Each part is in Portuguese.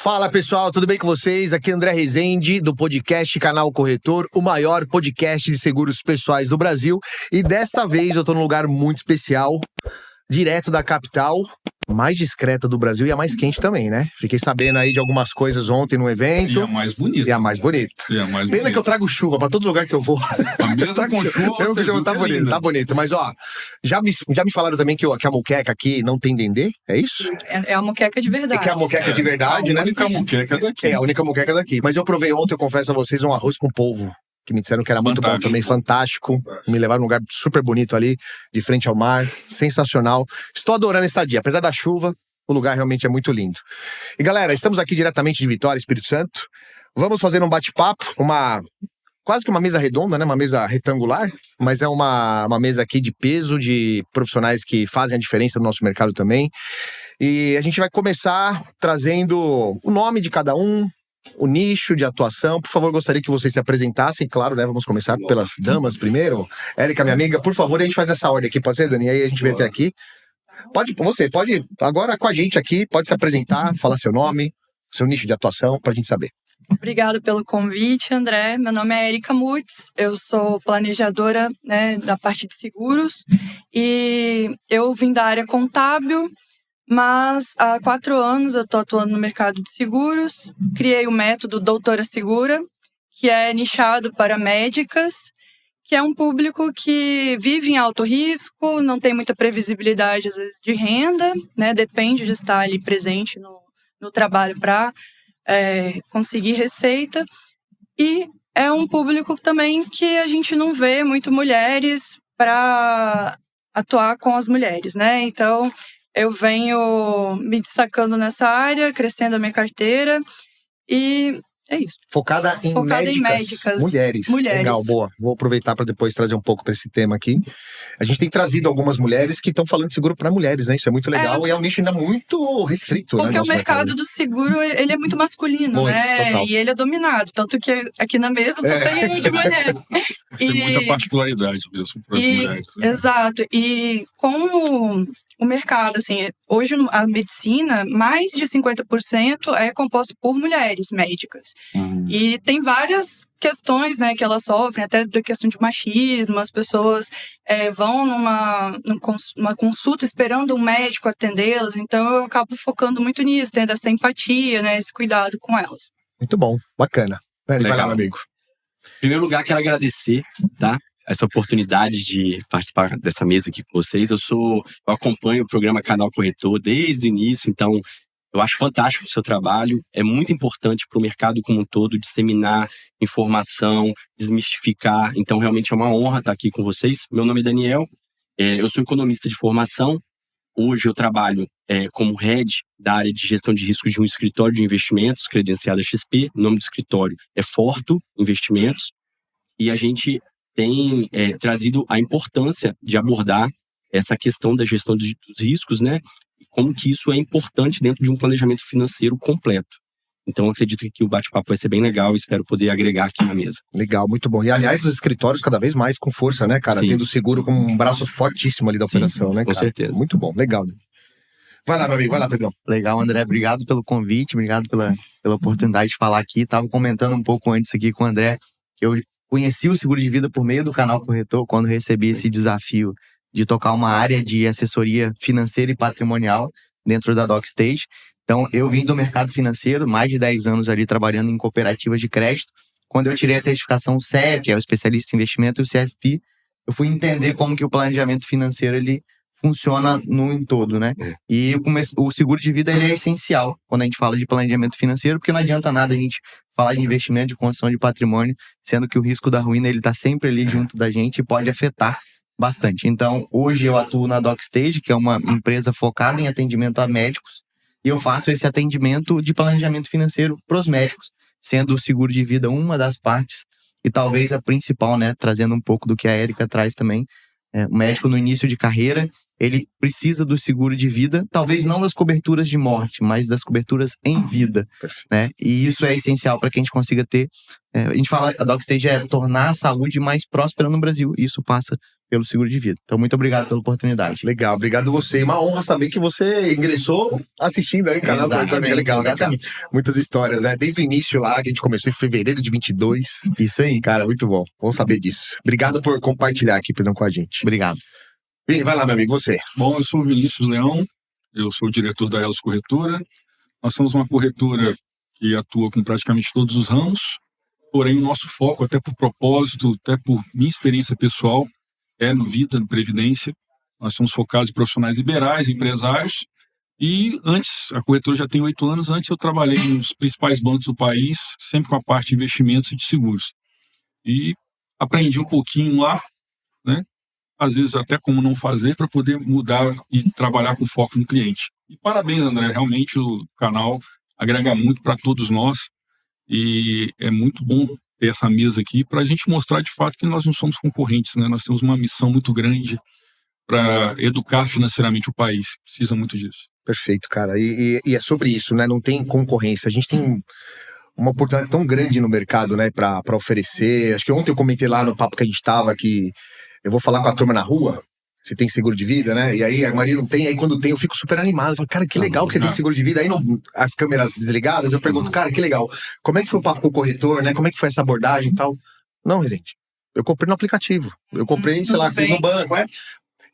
Fala pessoal, tudo bem com vocês? Aqui é André Rezende, do podcast Canal Corretor, o maior podcast de seguros pessoais do Brasil. E desta vez eu tô num lugar muito especial, direto da capital, mais discreta do Brasil e a mais quente também, né? Fiquei sabendo aí de algumas coisas ontem no evento. E a mais bonita. E a mais bonita. Pena que eu trago chuva pra todo lugar que eu vou. A mesma com chuva, tá bonito, tá bonito. Mas ó, já me falaram também que a moqueca aqui não tem dendê, é isso? É a moqueca de verdade. É que é a moqueca de verdade, né? A única moqueca daqui. É, a única moqueca daqui. Mas eu provei ontem, eu confesso a vocês, um arroz com polvo. Que me disseram que era muito bom também, fantástico. Me levaram num lugar super bonito ali, de frente ao mar, sensacional. Estou adorando a estadia, apesar da chuva, o lugar realmente é muito lindo. E galera, estamos aqui diretamente de Vitória, Espírito Santo. Vamos fazer um bate-papo, quase que uma mesa redonda, né? Uma mesa retangular, mas é uma mesa aqui de peso, de profissionais que fazem a diferença no nosso mercado também. E a gente vai começar trazendo o nome de cada um, o nicho de atuação. Por favor, gostaria que vocês se apresentassem. Claro, né? Vamos começar pelas damas primeiro. Érica, minha amiga, por favor, a gente faz essa ordem aqui, pode ser, Dani? E aí a gente vem até aqui. Você pode, agora com a gente aqui, pode se apresentar, falar seu nome, seu nicho de atuação, pra gente saber. Obrigada pelo convite, André. Meu nome é Érica Mutz, eu sou planejadora, né, da parte de seguros. E eu vim da área contábil, mas há 4 anos eu estou atuando no mercado de seguros. Criei o método Doutora Segura, que é nichado para médicas, que é um público que vive em alto risco, não tem muita previsibilidade, às vezes, de renda, né? Depende de estar ali presente no trabalho para conseguir receita. E é um público também que a gente não vê muito mulheres para atuar com as mulheres, né? Então, eu venho me destacando nessa área, crescendo a minha carteira e é isso. Focada em médicas. Mulheres. Legal, boa. Vou aproveitar para depois trazer um pouco para esse tema aqui. A gente tem trazido algumas mulheres que estão falando de seguro para mulheres, né? Isso é muito legal e é um nicho ainda muito restrito. Porque né, o mercado do seguro, ele é muito masculino, muito, né? Total. E ele é dominado. Tanto que aqui na mesa só tem um de mulher. Tem muita particularidade mesmo para as mulheres. Né? Exato. E como o mercado, assim, hoje a medicina, mais de 50% é composto por mulheres médicas. E tem várias questões, né, que elas sofrem, até da questão de machismo, as pessoas vão numa consulta esperando um médico atendê-las, então eu acabo focando muito nisso, tendo essa empatia, né, esse cuidado com elas. Muito bom, bacana. Vai lá, meu amigo. Em primeiro lugar, quero agradecer, tá? Essa oportunidade de participar dessa mesa aqui com vocês. Eu acompanho o programa Canal Corretor desde o início, então eu acho fantástico o seu trabalho. É muito importante para o mercado como um todo disseminar informação, desmistificar. Então, realmente é uma honra estar aqui com vocês. Meu nome é Daniel, eu sou economista de formação. Hoje eu trabalho como head da área de gestão de riscos de um escritório de investimentos, credenciado a XP. O nome do escritório é Forto Investimentos. E a gente tem trazido a importância de abordar essa questão da gestão dos riscos, né? E como que isso é importante dentro de um planejamento financeiro completo. Então, acredito que aqui o bate-papo vai ser bem legal e espero poder agregar aqui na mesa. Legal, muito bom. E, aliás, os escritórios cada vez mais com força, né, cara? Sim. Tendo o seguro como um braço fortíssimo ali da operação, né, cara? Com certeza. Muito bom, legal. Vai lá, meu amigo, vai lá, Pedrão. Legal, André, obrigado pelo convite, obrigado pela oportunidade de falar aqui. Tava comentando um pouco antes aqui com o André, que eu conheci o seguro de vida por meio do Canal Corretor, quando recebi esse desafio de tocar uma área de assessoria financeira e patrimonial dentro da DocStage. Então, eu vim do mercado financeiro, mais de 10 anos ali trabalhando em cooperativas de crédito. Quando eu tirei a certificação CEP, que é o especialista em investimento, e o CFP, eu fui entender como que o planejamento financeiro ele funciona no em todo, né? E o seguro de vida ele é essencial quando a gente fala de planejamento financeiro, porque não adianta nada a gente falar de investimento, de construção de patrimônio, sendo que o risco da ruína ele está sempre ali junto da gente e pode afetar bastante. Então, hoje eu atuo na DocStage, que é uma empresa focada em atendimento a médicos, e eu faço esse atendimento de planejamento financeiro para os médicos, sendo o seguro de vida uma das partes e talvez a principal, né? Trazendo um pouco do que a Érica traz também. O médico no início de carreira, ele precisa do seguro de vida, talvez não das coberturas de morte, mas das coberturas em vida, né? E isso é essencial para que a gente consiga ter... a gente fala, a DocStage é tornar a saúde mais próspera no Brasil. Isso passa pelo seguro de vida. Então, muito obrigado pela oportunidade. Legal, obrigado você. Uma honra saber que você ingressou assistindo aí o canal. Exatamente, Legal, exatamente. Né, cara? Muitas histórias, né? Desde o início lá, que a gente começou em fevereiro de 22. Isso aí. Cara, muito bom. Vamos saber disso. Obrigado por compartilhar aqui, Pedrão, com a gente. Obrigado. Vini, vai lá, meu amigo, você. Bom, eu sou o Vinícius Leão, eu sou o diretor da Elos Corretora. Nós somos uma corretora que atua com praticamente todos os ramos, porém o nosso foco, até por propósito, até por minha experiência pessoal, é no vida, no previdência. Nós somos focados em profissionais liberais, empresários. E antes, a corretora já tem 8 anos, antes eu trabalhei nos principais bancos do país, sempre com a parte de investimentos e de seguros. E aprendi um pouquinho lá, né? Às vezes até como não fazer, para poder mudar e trabalhar com foco no cliente. E parabéns, André, realmente o canal agrega muito para todos nós. E é muito bom ter essa mesa aqui para a gente mostrar de fato que nós não somos concorrentes, né? Nós temos uma missão muito grande para educar financeiramente o país. Precisa muito disso. Perfeito, cara. E é sobre isso, né? Não tem concorrência. A gente tem uma oportunidade tão grande no mercado, né? Para oferecer. Acho que ontem eu comentei lá no papo que a gente tava que eu vou falar com a turma na rua. Você tem seguro de vida, né? E aí a Maria não tem, aí quando tem eu fico super animado. Eu falo, cara, que legal que você tem seguro de vida. Aí as câmeras desligadas, eu pergunto, cara, que legal. Como é que foi o papo com o corretor, né? Como é que foi essa abordagem e tal? Não, Rezende, eu comprei no aplicativo. Eu comprei, sei lá, no banco, é?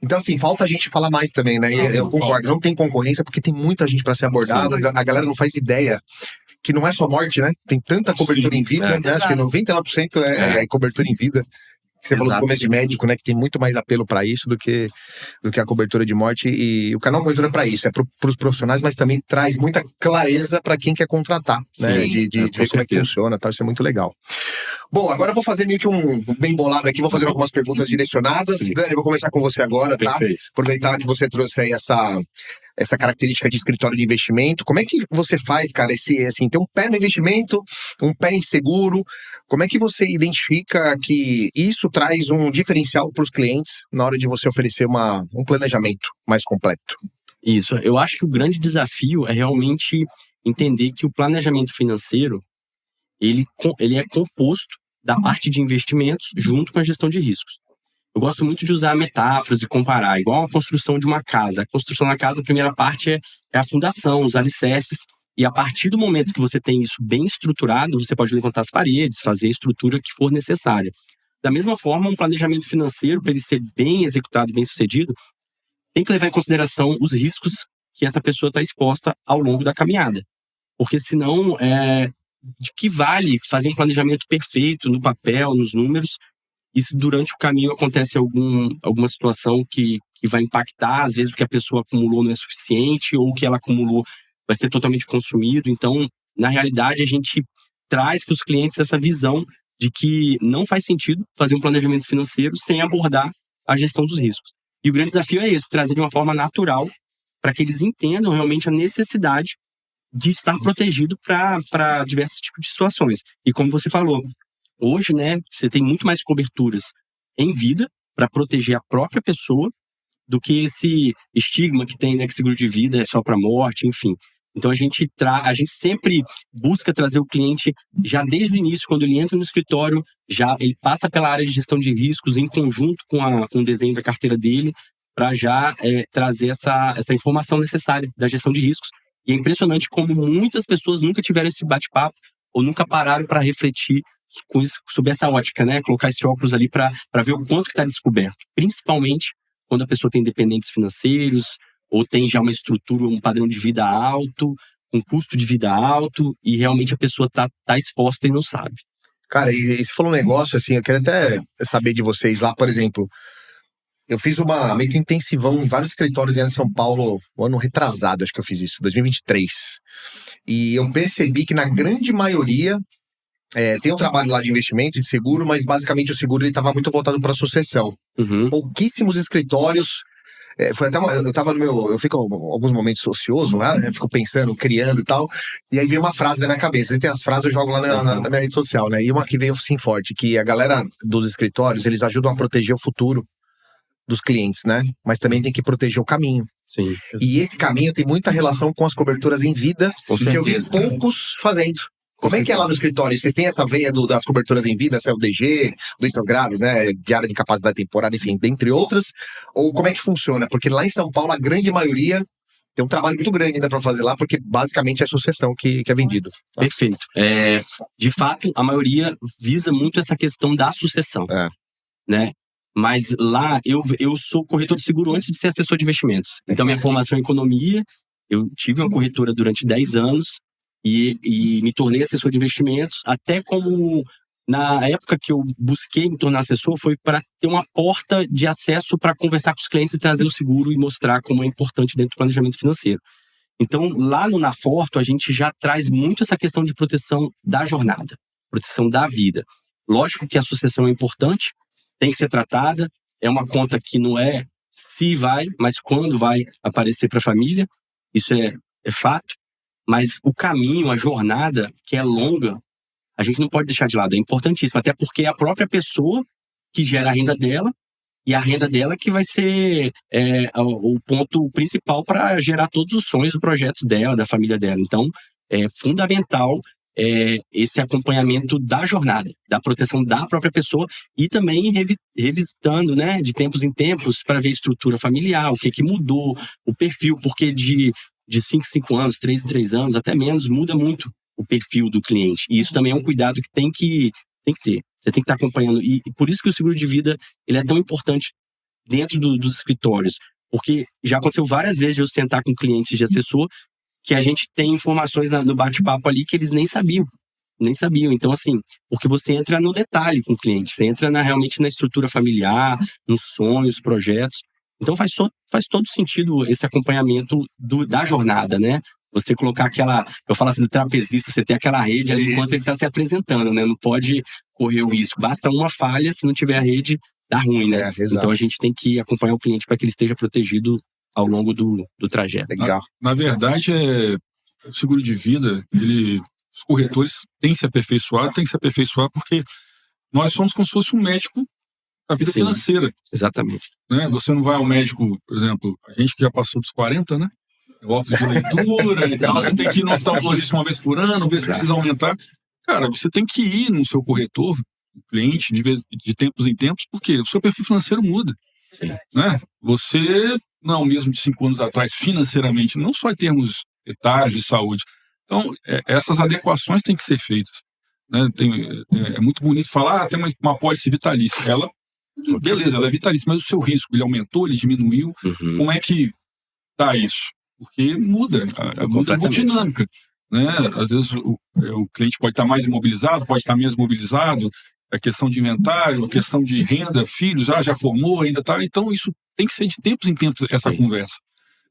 Então, assim, falta a gente falar mais também, né? E eu concordo, não tem concorrência porque tem muita gente para ser abordada. A galera não faz ideia que não é só morte, né? Tem tanta cobertura em vida, né? Acho que 99% é cobertura em vida. Você falou do começo de médico, né? Que tem muito mais apelo para isso do que a cobertura de morte. E o canal Corretora é para isso, é para os profissionais, mas também traz muita clareza para quem quer contratar, né? De ver como é que funciona, tá? Isso é muito legal. Bom, agora eu vou fazer meio que um bem bolado aqui, vou fazer algumas perguntas direcionadas. Dani, eu vou começar com você agora, tá? Perfeito. Aproveitar que você trouxe aí essa característica de escritório de investimento. Como é que você faz, cara, assim, ter um pé no investimento, um pé em seguro? Como é que você identifica que isso traz um diferencial para os clientes na hora de você oferecer um planejamento mais completo? Isso, eu acho que o grande desafio é realmente entender que o planejamento financeiro, ele é composto da parte de investimentos junto com a gestão de riscos. Eu gosto muito de usar metáforas e comparar, igual a construção de uma casa. A construção da casa, a primeira parte é a fundação, os alicerces, e a partir do momento que você tem isso bem estruturado, você pode levantar as paredes, fazer a estrutura que for necessária. Da mesma forma, um planejamento financeiro, para ele ser bem executado, bem sucedido, tem que levar em consideração os riscos que essa pessoa está exposta ao longo da caminhada. Porque senão, de que vale fazer um planejamento perfeito no papel, nos números, e se durante o caminho acontece alguma situação que vai impactar, às vezes o que a pessoa acumulou não é suficiente, ou o que ela acumulou vai ser totalmente consumido. Então, na realidade, a gente traz para os clientes essa visão de que não faz sentido fazer um planejamento financeiro sem abordar a gestão dos riscos. E o grande desafio é esse, trazer de uma forma natural para que eles entendam realmente a necessidade de estar protegido para diversos tipos de situações. E como você falou, hoje, né, você tem muito mais coberturas em vida para proteger a própria pessoa do que esse estigma que tem, né, que seguro de vida é só para morte, enfim. Então a gente sempre busca trazer o cliente já desde o início, quando ele entra no escritório, já ele passa pela área de gestão de riscos em conjunto com o desenho da carteira dele, para já trazer essa informação necessária da gestão de riscos. E é impressionante como muitas pessoas nunca tiveram esse bate-papo ou nunca pararam para refletir sobre essa ótica, né? Colocar esse óculos ali para ver o quanto que está descoberto. Principalmente quando a pessoa tem dependentes financeiros ou tem já uma estrutura, um padrão de vida alto, um custo de vida alto e realmente a pessoa tá exposta e não sabe. Cara, e você falou um negócio assim, eu quero até saber de vocês lá, por exemplo, eu fiz meio que intensivão em vários escritórios em São Paulo, um ano retrasado, acho que eu fiz isso, 2023. E eu percebi que na grande maioria tem um trabalho lá de investimento, de seguro, mas basicamente o seguro estava muito voltado para sucessão. Uhum. Pouquíssimos escritórios. Foi até eu fico alguns momentos ocioso lá, né? Fico pensando, criando e tal. E aí veio uma frase na minha cabeça. E tem as frases, eu jogo lá na minha rede social, né? E uma que veio assim forte, que a galera dos escritórios, eles ajudam a proteger o futuro dos clientes, né? Mas também tem que proteger o caminho. Sim. E esse caminho tem muita relação com as coberturas em vida, que eu vi poucos fazendo. Como é que é lá no escritório? Vocês têm essa veia das coberturas em vida, CLDG, doenças graves, né? Diária de capacidade temporária, enfim, dentre outras? Ou como é que funciona? Porque lá em São Paulo, a grande maioria tem um trabalho muito grande ainda para fazer lá, porque basicamente é sucessão que é vendido. Tá? Perfeito. De fato, a maioria visa muito essa questão da sucessão. Né? Mas lá, eu sou corretor de seguro antes de ser assessor de investimentos. Então, minha formação em economia, eu tive uma corretora durante 10 anos e me tornei assessor de investimentos, até como... Na época que eu busquei me tornar assessor, foi para ter uma porta de acesso para conversar com os clientes e trazer o seguro e mostrar como é importante dentro do planejamento financeiro. Então, lá no Naforto, a gente já traz muito essa questão de proteção da jornada, proteção da vida. Lógico que a sucessão é importante, tem que ser tratada, é uma conta que não é se vai, mas quando vai aparecer para a família, isso é fato. Mas o caminho, a jornada, que é longa, a gente não pode deixar de lado, é importantíssimo, até porque é a própria pessoa que gera a renda dela e a renda dela que vai ser o ponto principal para gerar todos os sonhos e projetos dela, da família dela. Então, é fundamental esse acompanhamento da jornada, da proteção da própria pessoa e também revisitando, né, de tempos em tempos para ver a estrutura familiar, o que mudou, o perfil, porque de 5 em 5 anos, 3 em 3 anos, até menos, muda muito o perfil do cliente. E isso também é um cuidado que tem que ter. Você tem que estar acompanhando. E por isso que o seguro de vida ele é tão importante dentro dos escritórios. Porque já aconteceu várias vezes de eu sentar com clientes de assessor que a gente tem informações no bate-papo ali que eles nem sabiam. Então, assim, porque você entra no detalhe com o cliente. Você entra realmente na estrutura familiar, nos sonhos, projetos. Então, faz todo sentido esse acompanhamento da jornada, né? Você colocar eu falo assim, do trapezista, você tem aquela rede ali enquanto ele está se apresentando, né? Não pode correr o risco. Basta uma falha, se não tiver a rede, dá ruim, né? Então a gente tem que acompanhar o cliente para que ele esteja protegido ao longo do trajeto. Legal. Na verdade, o seguro de vida, os corretores têm que se aperfeiçoar porque nós somos como se fosse um médico da vida financeira. Exatamente. Né? Você não vai ao médico, por exemplo, a gente que já passou dos 40, né? Óculos de leitura e tal, você tem que ir no oftalmologista uma vez por ano, ver se precisa aumentar. Cara, você tem que ir no seu corretor, cliente, de tempos em tempos, porque o seu perfil financeiro muda. Né? Você não é o mesmo de 5 anos atrás financeiramente, não só em termos etários de saúde. Então, essas adequações têm que ser feitas. Né? É muito bonito falar, tem uma pólice vitalícia. Beleza, ela é vitalícia, mas o seu risco, ele aumentou, ele diminuiu. Como é que tá isso? Porque muda a dinâmica. Né? Às vezes o cliente pode estar mais imobilizado, pode estar menos imobilizado, a questão de inventário, a questão de renda, filhos, já formou, ainda está. Então isso tem que ser de tempos em tempos essa conversa.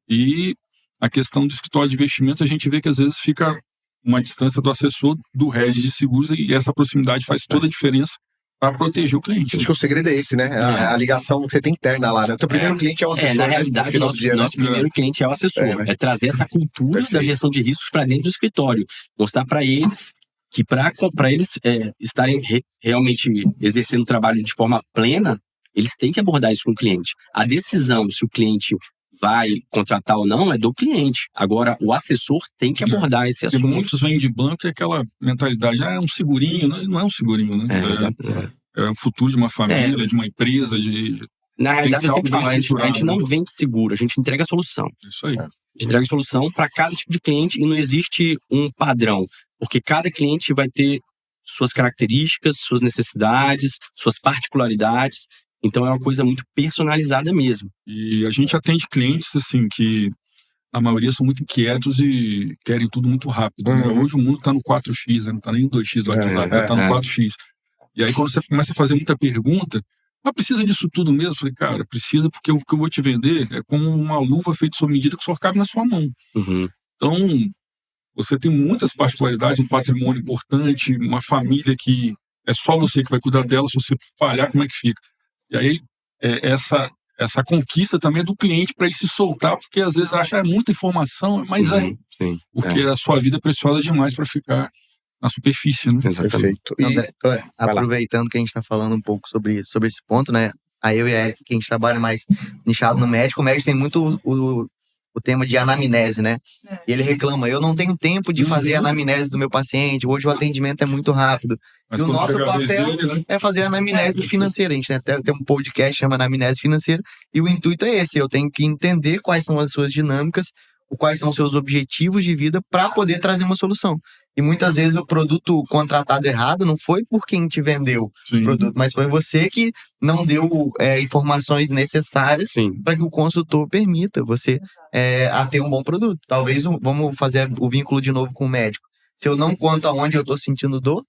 E a questão do escritório de investimentos, a gente vê que às vezes fica uma distância do assessor, do head de seguros, e essa proximidade faz toda a diferença para proteger o cliente. Acho que o segredo é esse, né? A ligação que você tem interna lá, né? O teu primeiro cliente é o assessor. Na realidade, nosso primeiro cliente é o assessor. É trazer essa cultura da gestão de riscos para dentro do escritório. Mostrar para eles que para eles estarem realmente exercendo o trabalho de forma plena, eles têm que abordar isso com o cliente. A decisão se o cliente vai contratar ou não é do cliente. Agora, o assessor tem que abordar esse assunto. Porque muitos vêm de banco e aquela mentalidade, é um segurinho, não é um segurinho, né? É o futuro de uma família, de uma empresa. Na realidade, eu sempre falo, a gente não vende seguro, a gente entrega a solução. Isso aí. A gente entrega a solução para cada tipo de cliente e não existe um padrão, porque cada cliente vai ter suas características, suas necessidades, suas particularidades. Então é uma coisa muito personalizada mesmo. E a gente atende clientes assim que a maioria são muito inquietos e querem tudo muito rápido. Né? Hoje o mundo está no 4x, né? Não está nem no 2x do WhatsApp, está no 4x. E aí quando você começa a fazer muita pergunta, mas precisa disso tudo mesmo? Eu falei, cara, precisa, porque o que eu vou te vender é como uma luva feita sob medida que só cabe na sua mão. Então, você tem muitas particularidades, um patrimônio importante, uma família que é só você que vai cuidar dela, se você falhar, como é que fica? E aí, essa conquista também é do cliente para ele se soltar, porque às vezes acha muita informação, mas porque a sua vida é preciosa demais para ficar na superfície, né? Perfeito. E, aproveitando que a gente está falando um pouco sobre esse ponto, né? Aí eu e a Erika, que a gente trabalha mais nichado no médico, o médico tem muito o tema de anamnese, né? E ele reclama, eu não tenho tempo de fazer a anamnese do meu paciente, hoje o atendimento é muito rápido. Mas E o quando nosso chega a vez papel dele, né? é fazer a anamnese financeira. A gente até tem um podcast que chama Anamnese Financeira, e o intuito é esse, eu tenho que entender quais são as suas dinâmicas, quais são os seus objetivos de vida para poder trazer uma solução. E muitas vezes o produto contratado errado não foi por quem te vendeu Sim. o produto, mas foi você que não deu informações necessárias para que o consultor permita você a ter um bom produto. Talvez, vamos fazer o vínculo de novo com o médico. Se eu não conto aonde eu estou sentindo dor,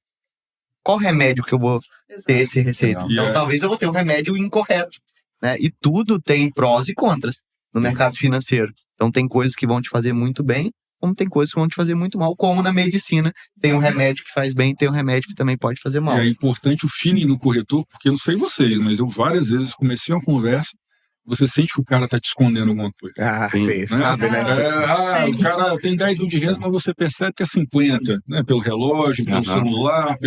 qual remédio que eu vou ter esse receita? Então, talvez eu vou ter um remédio incorreto, né? E tudo tem prós e contras no mercado financeiro. Então, tem coisas que vão te fazer muito bem, como tem coisas que vão te fazer muito mal, como na medicina. Tem um remédio que faz bem, tem um remédio que também pode fazer mal. E é importante o feeling no corretor, porque eu não sei vocês, mas eu várias vezes comecei uma conversa, você sente que o cara tá te escondendo alguma coisa. Você sabe, né? O cara tem 10 mil de renda, mas você percebe que é 50, né? Pelo relógio, pelo celular,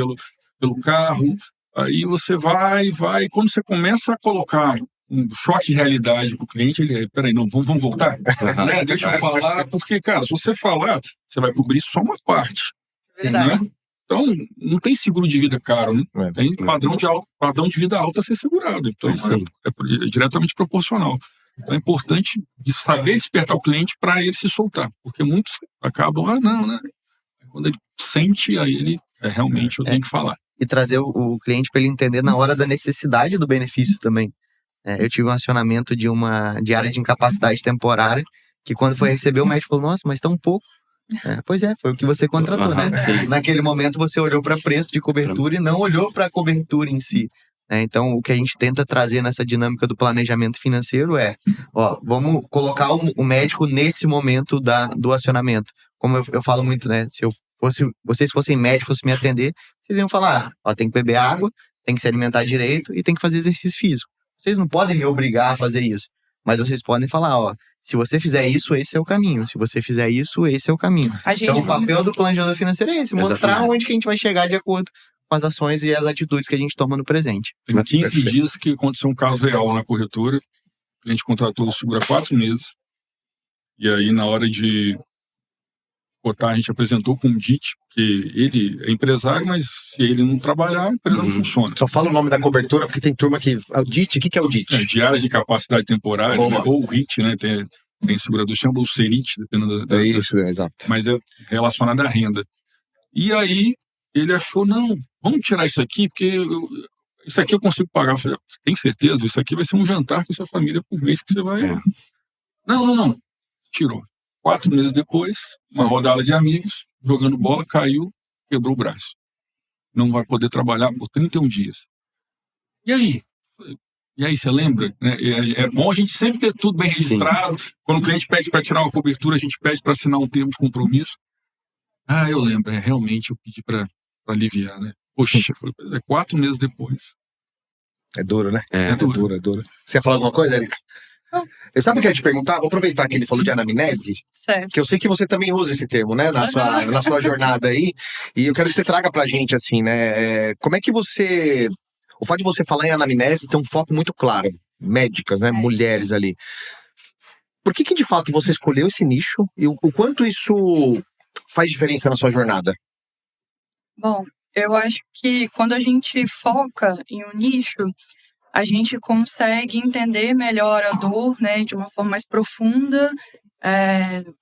pelo carro. Aí você vai, quando você começa a colocar um choque de realidade pro cliente, ele, peraí, não, vamos voltar? Né? Deixa eu falar, porque, cara, se você falar, você vai cobrir só uma parte. Verdade. Né? Então, não tem seguro de vida caro, né? Tem padrão de vida alto a ser segurado. Então, é diretamente proporcional. Então, é importante de saber despertar o cliente para ele se soltar, porque muitos acabam, não, né? Quando ele sente, aí ele, realmente, eu tenho que falar. E trazer o cliente para ele entender na hora da necessidade do benefício também. Eu tive um acionamento de área de incapacidade temporária, que quando foi receber, o médico falou, nossa, mas tão pouco. Pois foi o que você contratou, né? Naquele momento você olhou para preço de cobertura e não olhou para a cobertura em si. Então, o que a gente tenta trazer nessa dinâmica do planejamento financeiro vamos colocar o médico nesse momento do acionamento. Como eu falo muito, né? Se vocês fossem médicos me atender, vocês iam falar, tem que beber água, tem que se alimentar direito e tem que fazer exercício físico. Vocês não podem me obrigar a fazer isso, mas vocês podem falar, se você fizer isso, esse é o caminho. Se você fizer isso, esse é o caminho. Então, o papel do planejador financeiro é esse, mostrar onde que a gente vai chegar de acordo com as ações e as atitudes que a gente toma no presente. Tem 15 dias que aconteceu um caso real na corretora. O cliente contratou o seguro há 4 meses. E aí, na hora de cotar, a gente apresentou com o DIT, porque ele é empresário, mas se ele não trabalhar, a empresa não funciona. Só fala o nome da cobertura, porque tem turma que... O DIT, o que é o DIT? Diária de capacidade temporária, né? Ou o RIT, né? Tem segurador, chama o CERIT, dependendo da... Isso, exato. Mas é relacionado à renda. E aí, ele achou, não, vamos tirar isso aqui, porque isso aqui eu consigo pagar. Eu falei, tem certeza? Isso aqui vai ser um jantar com a sua família por mês que você vai... Não. Tirou. 4 meses depois, uma rodada de amigos, jogando bola, caiu, quebrou o braço. Não vai poder trabalhar por 31 dias. E aí? Você lembra? É bom a gente sempre ter tudo bem registrado. Quando o cliente pede para tirar uma cobertura, a gente pede para assinar um termo de compromisso. Eu lembro. Realmente eu pedi para aliviar, né? Poxa, foi 4 meses depois. É duro, né? É duro. Você ia falar alguma coisa, Érica? Eu sabe o que eu ia te perguntar? Vou aproveitar que ele falou de anamnese, Certo. que eu sei que você também usa esse termo, né? Na sua jornada aí. E eu quero que você traga pra gente, assim, né? Como é que você... O fato de você falar em anamnese tem um foco muito claro. Médicas, né? Mulheres ali. Por que de fato você escolheu esse nicho? E o quanto isso faz diferença na sua jornada? Bom, eu acho que quando a gente foca em um nicho, a gente consegue entender melhor a dor, né, de uma forma mais profunda,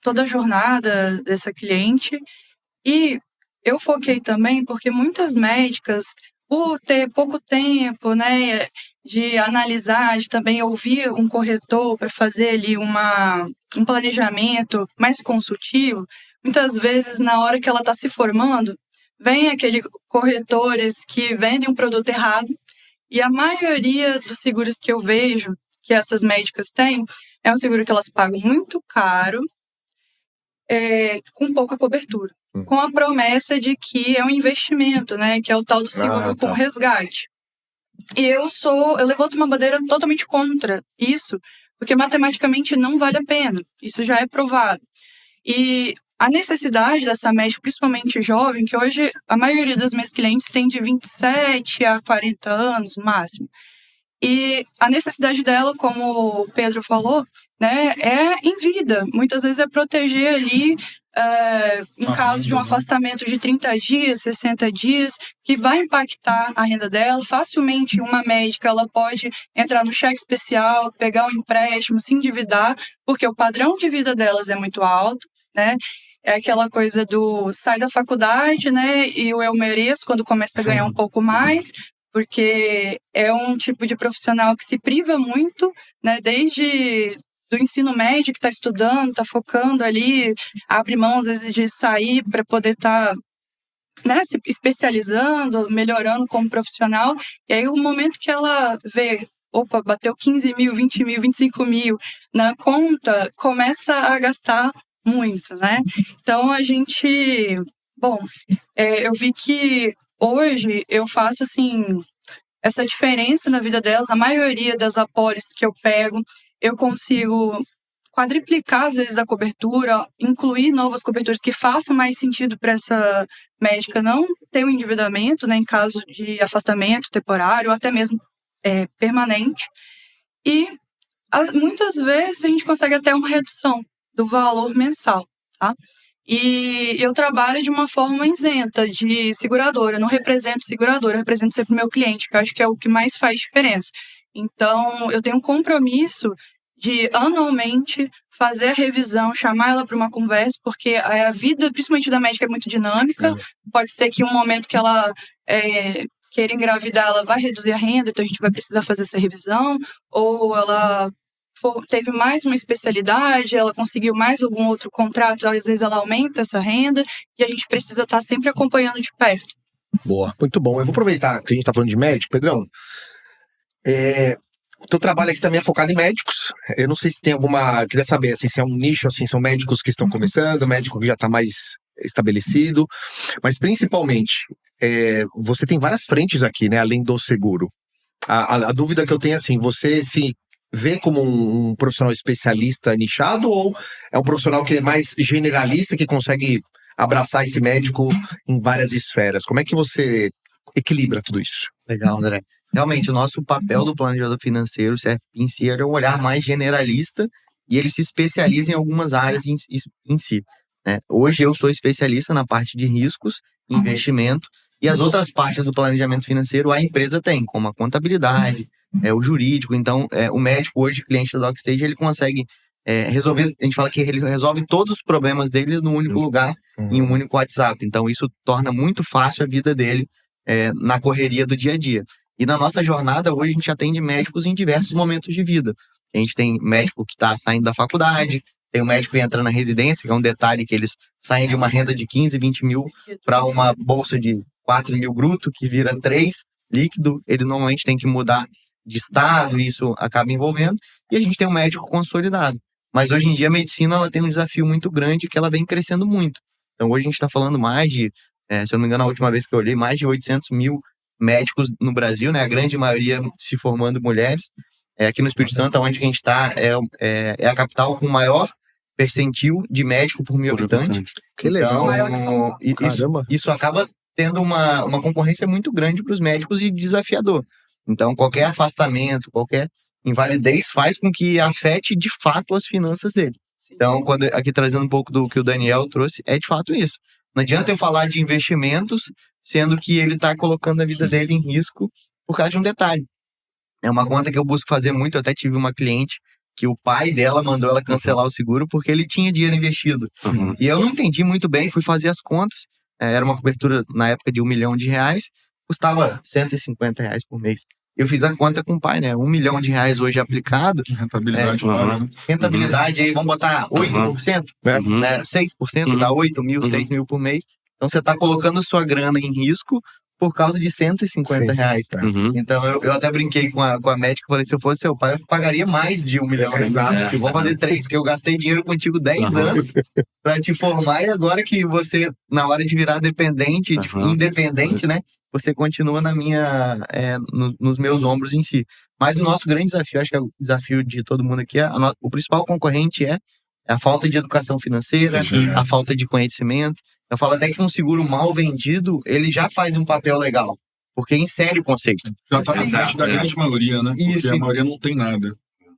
toda a jornada dessa cliente. E eu foquei também porque muitas médicas, por ter pouco tempo, né, de analisar, de também ouvir um corretor para fazer ali um planejamento mais consultivo, muitas vezes na hora que ela está se formando, vem aqueles corretores que vendem um produto errado. E a maioria dos seguros que eu vejo que essas médicas têm é um seguro que elas pagam muito caro, com pouca cobertura. Com a promessa de que é um investimento, né? Que é o tal do seguro com resgate. E eu levanto uma bandeira totalmente contra isso, porque matematicamente não vale a pena. Isso já é provado. E a necessidade dessa médica, principalmente jovem, que hoje a maioria das minhas clientes tem de 27 a 40 anos no máximo. E a necessidade dela, como o Pedro falou, né, é em vida. Muitas vezes é proteger ali, em caso de um afastamento de 30 dias, 60 dias, que vai impactar a renda dela. Facilmente, uma médica ela pode entrar no cheque especial, pegar um empréstimo, se endividar, porque o padrão de vida delas é muito alto, né? É aquela coisa do sai da faculdade, né, e o eu mereço quando começa a ganhar um pouco mais, porque é um tipo de profissional que se priva muito, né, desde do ensino médio, que está estudando, está focando ali, abre mão às vezes de sair para poder estar, né, se especializando, melhorando como profissional. E aí o momento que ela vê, opa, bateu 15 mil, 20 mil, 25 mil na conta, começa a gastar muito, né? Então a gente, bom, eu vi que hoje eu faço assim essa diferença na vida delas. A maioria das apólices que eu pego, eu consigo quadriplicar, às vezes, a cobertura, incluir novas coberturas que façam mais sentido para essa médica não ter um endividamento, né, em caso de afastamento temporário ou até mesmo permanente. E muitas vezes a gente consegue até uma redução do valor mensal, tá? E eu trabalho de uma forma isenta de seguradora, eu não represento seguradora, eu represento sempre o meu cliente, que eu acho que é o que mais faz diferença. Então, eu tenho um compromisso de, anualmente, fazer a revisão, chamar ela para uma conversa, porque a vida, principalmente da médica, é muito dinâmica. Pode ser que um momento que ela queira engravidar, ela vai reduzir a renda, então a gente vai precisar fazer essa revisão, ou ela teve mais uma especialidade, ela conseguiu mais algum outro contrato, às vezes ela aumenta essa renda, e a gente precisa estar sempre acompanhando de perto. Boa, muito bom. Eu vou aproveitar que a gente está falando de médico, Pedrão. O teu trabalho aqui também é focado em médicos. Eu não sei se tem alguma... Queria saber assim, se é um nicho, assim, são médicos que estão começando, médico que já está mais estabelecido. Mas, principalmente, você tem várias frentes aqui, né? Além do seguro. A dúvida que eu tenho é assim, você se vê como um profissional especialista nichado ou é um profissional que é mais generalista, que consegue abraçar esse médico em várias esferas? Como é que você equilibra tudo isso? Legal, André. Realmente, o nosso papel do planejador financeiro, CFP em si, é um olhar mais generalista e ele se especializa em algumas áreas em si, né? Hoje eu sou especialista na parte de riscos, investimento, e as outras partes do planejamento financeiro a empresa tem, como a contabilidade, o jurídico. Então, o médico hoje, cliente da DocStage, ele consegue resolver, a gente fala que ele resolve todos os problemas dele num único lugar, em um único WhatsApp. Então, isso torna muito fácil a vida dele na correria do dia a dia. E na nossa jornada, hoje, a gente atende médicos em diversos momentos de vida. A gente tem médico que está saindo da faculdade, tem um médico que entra na residência, que é um detalhe que eles saem de uma renda de 15, 20 mil para uma bolsa de 4 mil bruto, que vira 3 líquido. Ele normalmente tem que mudar de estado, e isso acaba envolvendo. E a gente tem um médico consolidado. Mas hoje em dia a medicina ela tem um desafio muito grande, que ela vem crescendo muito. Então hoje a gente está falando mais de, se eu não me engano, a última vez que eu olhei, mais de 800 mil médicos no Brasil, né? A grande maioria se formando mulheres. Aqui no Espírito Santo, onde a gente está, é a capital com o maior percentil de médico por mil habitantes. Que legal. Então, isso acaba tendo uma concorrência muito grande para os médicos e desafiador. Então, qualquer afastamento, qualquer invalidez faz com que afete de fato as finanças dele. Então, aqui trazendo um pouco do que o Daniel trouxe, é de fato isso. Não adianta eu falar de investimentos, sendo que ele está colocando a vida dele em risco por causa de um detalhe. É uma conta que eu busco fazer muito. Eu até tive uma cliente que o pai dela mandou ela cancelar o seguro porque ele tinha dinheiro investido. E eu não entendi muito bem, fui fazer as contas. Era uma cobertura na época de R$1 milhão, custava R$150 por mês. Eu fiz a conta com o pai, né? R$1 milhão hoje aplicado. Rentabilidade. Rentabilidade aí, vamos botar 8%, né? 6%, dá 8 mil, 6 mil por mês. Então você está colocando sua grana em risco por causa de R$150. Então eu até brinquei com a médica e falei, se eu fosse seu pai, eu pagaria mais de R$1 milhão. Exato. Vou fazer 3, porque eu gastei dinheiro contigo 10 anos para te formar, e agora que você, na hora de virar dependente, independente, né? Você continua nos meus ombros em si. Mas o nosso grande desafio, acho que é o desafio de todo mundo aqui, o principal concorrente é a falta de educação financeira, a falta de conhecimento. Eu falo até que um seguro mal vendido, ele já faz um papel legal, porque insere o conceito. Já está na frente da grande maioria, né? Porque a maioria não tem nada.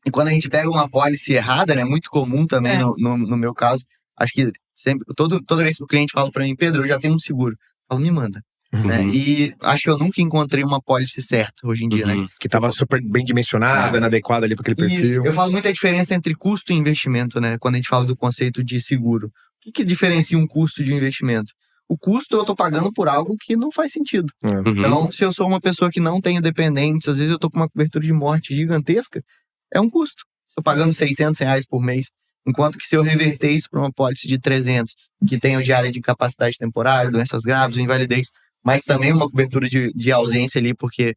E quando a gente pega uma pólice errada, né? Muito comum também no meu caso. Acho que sempre, toda vez que o cliente fala pra mim, Pedro, eu já tenho um seguro. Eu falo, me manda. Né? E acho que eu nunca encontrei uma pólice certa hoje em dia, né? Que tava super bem dimensionada, adequada ali para aquele perfil. Isso. Eu falo muito a diferença entre custo e investimento, né? Quando a gente fala do conceito de seguro. O que diferencia um custo de um investimento? O custo eu tô pagando por algo que não faz sentido. Então, se eu sou uma pessoa que não tenho dependentes, às vezes eu tô com uma cobertura de morte gigantesca, é um custo. Estou pagando R$600 por mês. Enquanto que se eu reverter isso para uma pólice de 300, que tem o diário de incapacidade temporária, doenças graves, invalidez, mas também uma cobertura de ausência ali, porque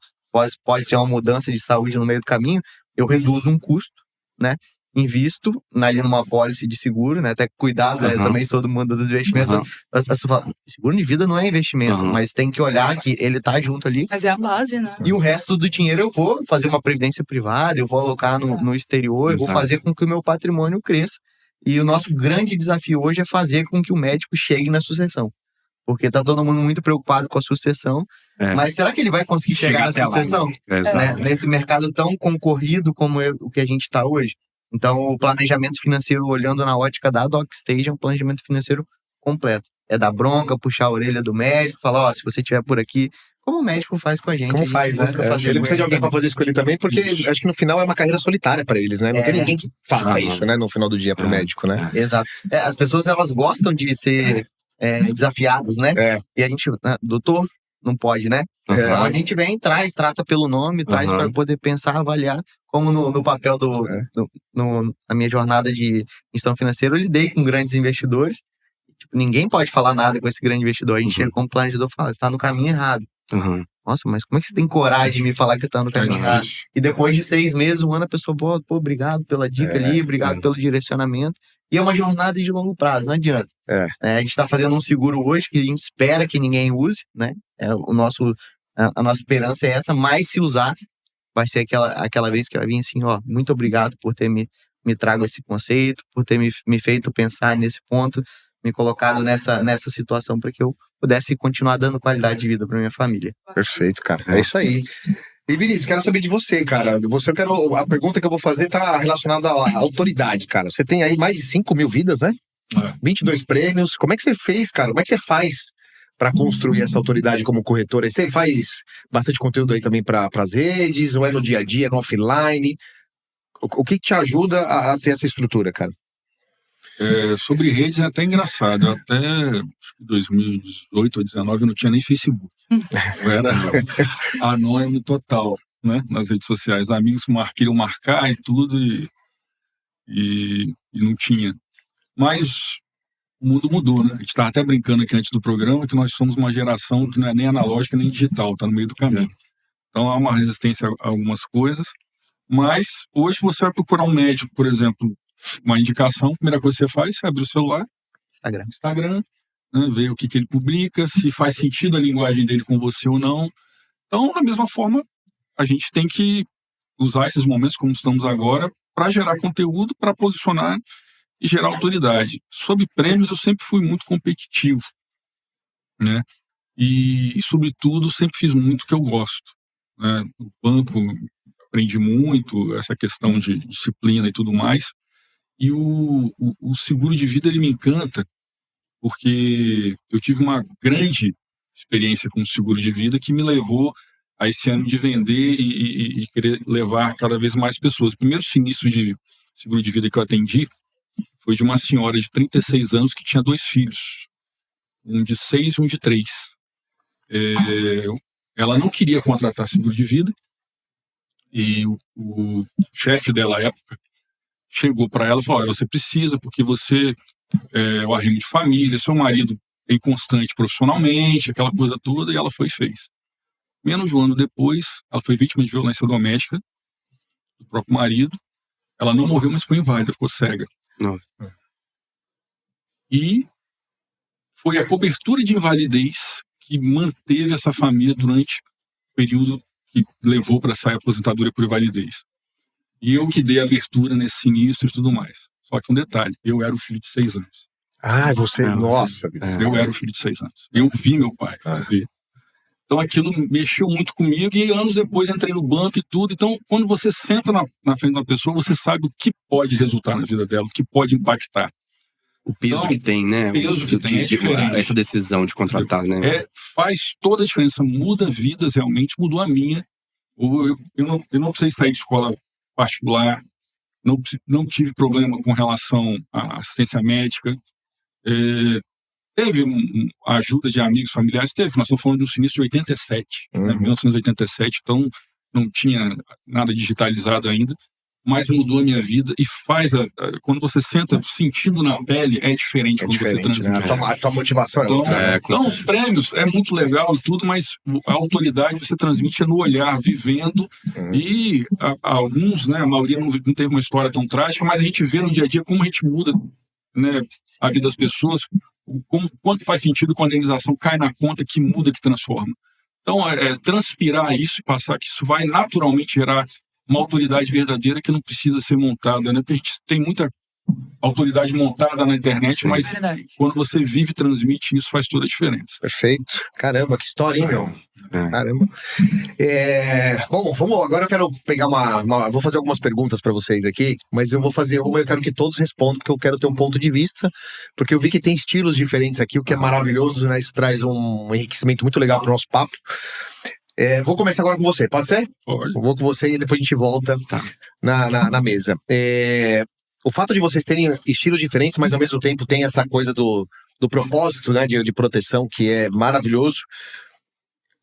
pode ter uma mudança de saúde no meio do caminho, eu reduzo um custo, né? Invisto ali numa pólice de seguro, né? Até cuidado, né? Eu também sou do mundo dos investimentos. As pessoas falam, seguro de vida não é investimento, mas tem que olhar que ele tá junto ali. Mas é a base, né? E o resto do dinheiro eu vou fazer uma previdência privada, eu vou alocar no exterior, eu vou fazer com que o meu patrimônio cresça. E o nosso grande desafio hoje é fazer com que o médico chegue na sucessão. Porque tá todo mundo muito preocupado com a sucessão. Mas será que ele vai conseguir chegar na sucessão? Né? Nesse mercado tão concorrido como o que a gente está hoje. Então, o planejamento financeiro, olhando na ótica da DocStage, é um planejamento financeiro completo. É dar bronca, puxar a orelha do médico, falar, se você estiver por aqui, como o médico faz com a gente. Como faz, né? Ele precisa de alguém para fazer isso com ele também, porque acho que no final é uma carreira solitária para eles, né? Não tem ninguém que faça isso, né? No final do dia pro médico, né? Exato. As pessoas, elas gostam de ser desafiadas, né? E a gente, doutor, não pode, né? Então a gente vem, trata pelo nome, traz para poder pensar, avaliar, como no papel na minha jornada de gestão financeira, eu lidei com grandes investidores. Tipo, ninguém pode falar nada com esse grande investidor. A gente chega como planejador e fala, você tá no caminho errado. Nossa, mas como é que você tem coragem de me falar que tá no caminho errado? E depois de 6 meses, 1 ano, a pessoa volta, obrigado pela dica ali, obrigado pelo direcionamento. E é uma jornada de longo prazo, não adianta. A gente tá fazendo um seguro hoje que a gente espera que ninguém use, né? A nossa esperança é essa, mas se usar, vai ser aquela vez que vai vir assim, muito obrigado por ter me trago esse conceito, por ter me feito pensar nesse ponto, me colocado nessa situação para que eu pudesse continuar dando qualidade de vida para minha família. Perfeito, cara. É isso aí. E Vinícius, quero saber de você, cara. A pergunta que eu vou fazer tá relacionada à autoridade, cara. Você tem aí mais de 5.000 vidas, né? 22 prêmios. Como é que você fez, cara? Como é que você faz para construir essa autoridade como corretora? Você faz bastante conteúdo aí também para as redes? Ou é no dia a dia, no offline? O que te ajuda a ter essa estrutura, cara? Sobre redes é até engraçado. Eu até 2018 ou 2019 eu não tinha nem Facebook. Eu era anônimo total, né, nas redes sociais. Amigos queriam marcar e tudo e não tinha. Mas o mundo mudou, né? A gente estava até brincando aqui antes do programa que nós somos uma geração que não é nem analógica nem digital, está no meio do caminho. Então há uma resistência a algumas coisas. Mas hoje você vai procurar um médico, por exemplo, uma indicação, a primeira coisa que você faz, você abre o celular, Instagram, né, vê o que ele publica, se faz sentido a linguagem dele com você ou não. Então, da mesma forma, a gente tem que usar esses momentos como estamos agora para gerar conteúdo, para posicionar e gerar autoridade. Sobre prêmios, eu sempre fui muito competitivo, né? E sobretudo, sempre fiz muito o que eu gosto, né? No banco, aprendi muito essa questão de disciplina e tudo mais. E o seguro de vida, ele me encanta, porque eu tive uma grande experiência com o seguro de vida que me levou a esse ano de vender e querer levar cada vez mais pessoas. O primeiro sinistro de seguro de vida que eu atendi foi de uma senhora de 36 anos que tinha 2 filhos, um de 6 e um de 3. Ela não queria contratar seguro de vida e o chefe dela à época chegou para ela e falou, você precisa, porque você é o arrimo de família, seu marido é inconstante profissionalmente, aquela coisa toda, e ela foi e fez. Menos de um ano depois, ela foi vítima de violência doméstica do próprio marido. Ela não morreu, mas foi inválida, ficou cega. Nossa. E foi a cobertura de invalidez que manteve essa família durante o período que levou para sair a aposentadoria por invalidez. E eu que dei a abertura nesse sinistro e tudo mais. Só que um detalhe, eu era o filho de 6 anos. Ah, você... Nossa. Eu era o filho de 6 anos. Eu vi meu pai fazer. Então aquilo mexeu muito comigo e anos depois entrei no banco e tudo. Então quando você senta na frente de uma pessoa, você sabe o que pode resultar na vida dela, o que pode impactar. O peso Então, que tem, né? O peso que tem é diferente. Essa decisão de contratar, né? Faz toda a diferença, muda vidas realmente, mudou a minha. Eu não precisei sair de escola particular, não tive problema com relação à assistência médica. Teve a ajuda de amigos familiares, teve. Nós estamos falando de um sinistro de 87, né, 1987, então não tinha nada digitalizado ainda, mas mudou a minha vida e quando você senta sentindo na pele, é diferente quando você transmite. Né? A tua motivação então, outra. Os prêmios é muito legal e tudo, mas a autoridade você transmite no olhar, vivendo. E alguns, né, a maioria não teve uma história tão trágica, mas a gente vê no dia a dia como a gente muda, né, a vida das pessoas, quanto faz sentido quando a indenização cai na conta, que muda, que transforma. Então, transpirar isso e passar que isso vai naturalmente gerar uma autoridade verdadeira que não precisa ser montada, né? Porque a gente tem muita autoridade montada na internet, mas quando você vive e transmite, isso faz toda a diferença. Perfeito. Caramba, que história, hein, meu? Caramba. Bom, vamos, agora eu quero pegar vou fazer algumas perguntas para vocês aqui, mas eu vou fazer uma, eu quero que todos respondam, porque eu quero ter um ponto de vista, porque eu vi que tem estilos diferentes aqui, o que é maravilhoso, né? Isso traz um enriquecimento muito legal para o nosso papo. Vou começar agora com você, pode ser? Pode. Eu vou com você e depois a gente volta na mesa. O fato de vocês terem estilos diferentes, mas ao mesmo tempo tem essa coisa do propósito, né, de proteção, que é maravilhoso.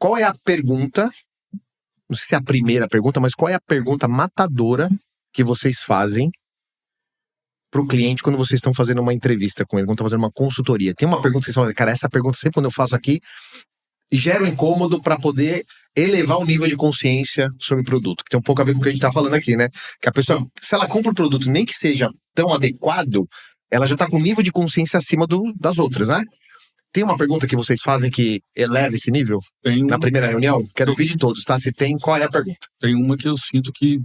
Qual é a pergunta, não sei se é a primeira pergunta, mas qual é a pergunta matadora que vocês fazem para o cliente quando vocês estão fazendo uma entrevista com ele, quando estão fazendo uma consultoria? Tem uma pergunta que vocês falam, cara, essa pergunta sempre quando eu faço aqui, gera um incômodo para poder elevar o nível de consciência sobre o produto, que tem um pouco a ver com o que a gente está falando aqui, né? Que a pessoa, se ela compra um produto nem que seja tão adequado, ela já está com um nível de consciência acima das outras, né? Tem uma pergunta que vocês fazem que eleva esse nível? Na primeira reunião? Quero ouvir de todos, tá? Se tem, qual é a pergunta? Tem uma que eu sinto que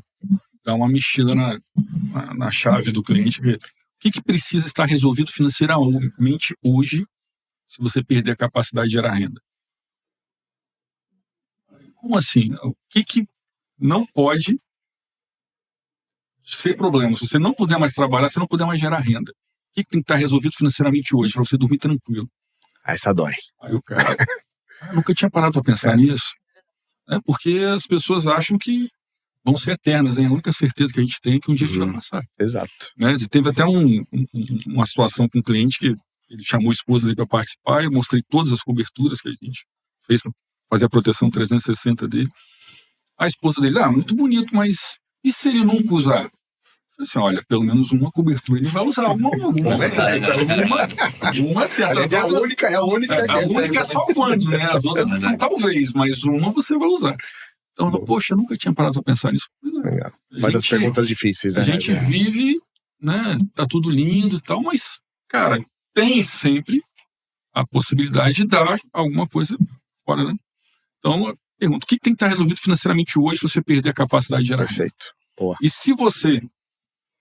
dá uma mexida na chave do cliente. O que precisa estar resolvido financeiramente hoje se você perder a capacidade de gerar renda? Como assim? O que não pode ser problema? Se você não puder mais trabalhar, você não puder mais gerar renda. O que tem que estar resolvido financeiramente hoje para você dormir tranquilo? Essa dói. Aí o cara, nunca tinha parado para pensar nisso. Porque as pessoas acham que vão ser eternas, hein? A única certeza que a gente tem é que um dia a gente vai passar. Exato. Né? Teve até uma situação com um cliente que ele chamou a esposa dele para participar, eu mostrei todas as coberturas que a gente fez para fazer a proteção 360 dele. A esposa dele, muito bonito, mas e se ele nunca usar? Eu falei assim, olha, pelo menos uma cobertura ele vai usar. Uma certa. É a única é só quando, né? As outras são talvez, mas uma você vai usar. Então, poxa, eu nunca tinha parado para pensar nisso. Legal. Faz as perguntas difíceis. A gente vive, né? Tá tudo lindo e tal, mas, cara, tem sempre a possibilidade de dar alguma coisa fora, né? Então, eu pergunto, o que tem que estar resolvido financeiramente hoje se você perder a capacidade de gerar? Perfeito. Boa. E se você,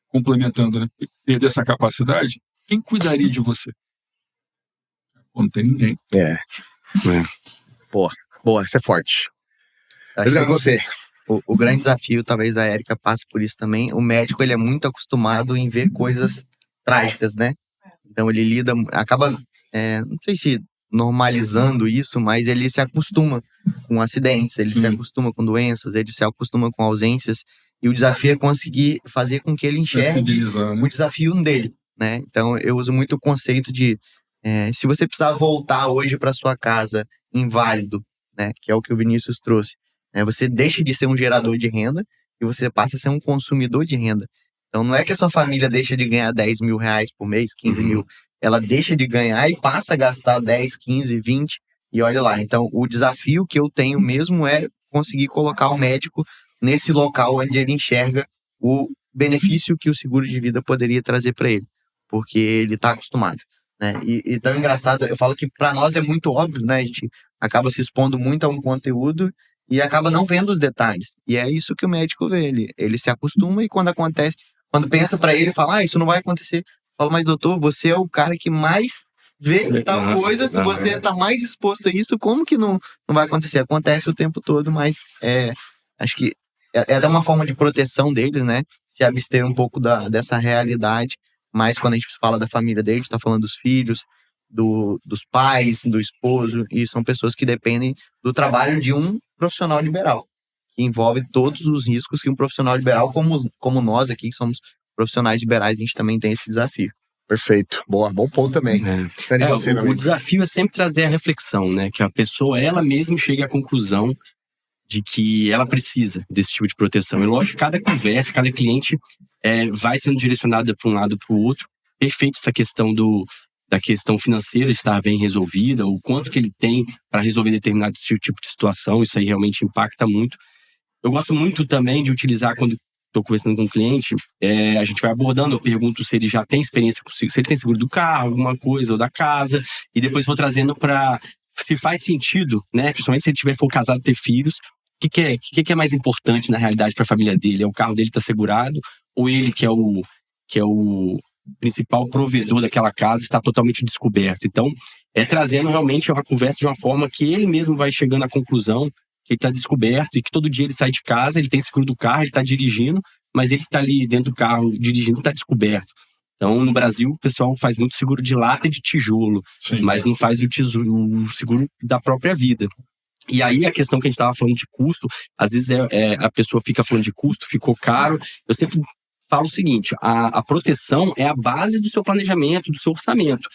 complementando, né, perder essa capacidade, quem cuidaria de você? Não tem ninguém. Boa, isso é forte. Pedro, você. O grande desafio, talvez a Érica passe por isso também, o médico ele é muito acostumado em ver coisas trágicas, né? Então ele acaba, não sei se normalizando isso, mas ele se acostuma com acidentes, ele se acostuma com doenças, ele se acostuma com ausências, e o desafio é conseguir fazer com que ele enxergue o desafio dele, né? Então eu uso muito o conceito de se você precisar voltar hoje para sua casa inválido, né, que é o que o Vinícius trouxe, você deixa de ser um gerador de renda e você passa a ser um consumidor de renda. Então não é que a sua família deixa de ganhar 10 mil reais por mês, 15 mil, ela deixa de ganhar e passa a gastar 10, 15, 20, e olha lá. Então, o desafio que eu tenho mesmo é conseguir colocar o médico nesse local onde ele enxerga o benefício que o seguro de vida poderia trazer para ele, porque ele está acostumado, né? E tão engraçado, eu falo que para nós é muito óbvio, né? A gente acaba se expondo muito a um conteúdo e acaba não vendo os detalhes. E é isso que o médico vê, ele se acostuma, e quando acontece, quando pensa para ele, fala, isso não vai acontecer. Falo, mas doutor, você é o cara que mais vê tal coisa, se você tá mais exposto a isso, como que não vai acontecer? Acontece o tempo todo, mas acho que é uma forma de proteção deles, né? Se abster um pouco dessa realidade, mas quando a gente fala da família deles, tá falando dos filhos, dos pais, do esposo, e são pessoas que dependem do trabalho de um profissional liberal, que envolve todos os riscos que um profissional liberal, como nós aqui, que somos profissionais liberais, a gente também tem esse desafio. Perfeito. Boa, bom ponto também. O desafio é sempre trazer a reflexão, né? Que a pessoa, ela mesma, chegue à conclusão de que ela precisa desse tipo de proteção. E lógico, cada conversa, cada cliente vai sendo direcionada para um lado para o outro. Perfeito essa questão da questão financeira estar bem resolvida, o quanto que ele tem para resolver determinado tipo de situação, isso aí realmente impacta muito. Eu gosto muito também de utilizar, quando estou conversando com um cliente, a gente vai abordando, eu pergunto se ele já tem experiência com se ele tem seguro do carro, alguma coisa, ou da casa, e depois vou trazendo para se faz sentido, né? Principalmente se ele for casado e ter filhos, o que é mais importante na realidade para a família dele? É o carro dele estar segurado, ou ele que é o principal provedor daquela casa está totalmente descoberto? Então, trazendo realmente uma conversa de uma forma que ele mesmo vai chegando à conclusão que ele está descoberto e que todo dia ele sai de casa, ele tem seguro do carro, ele está dirigindo, mas ele que está ali dentro do carro dirigindo está descoberto. Então, no Brasil, o pessoal faz muito seguro de lata e de tijolo, mas não faz o seguro da própria vida. E aí, a questão que a gente estava falando de custo, às vezes a pessoa fica falando de custo, ficou caro. Eu sempre falo o seguinte, a proteção é a base do seu planejamento, do seu orçamento.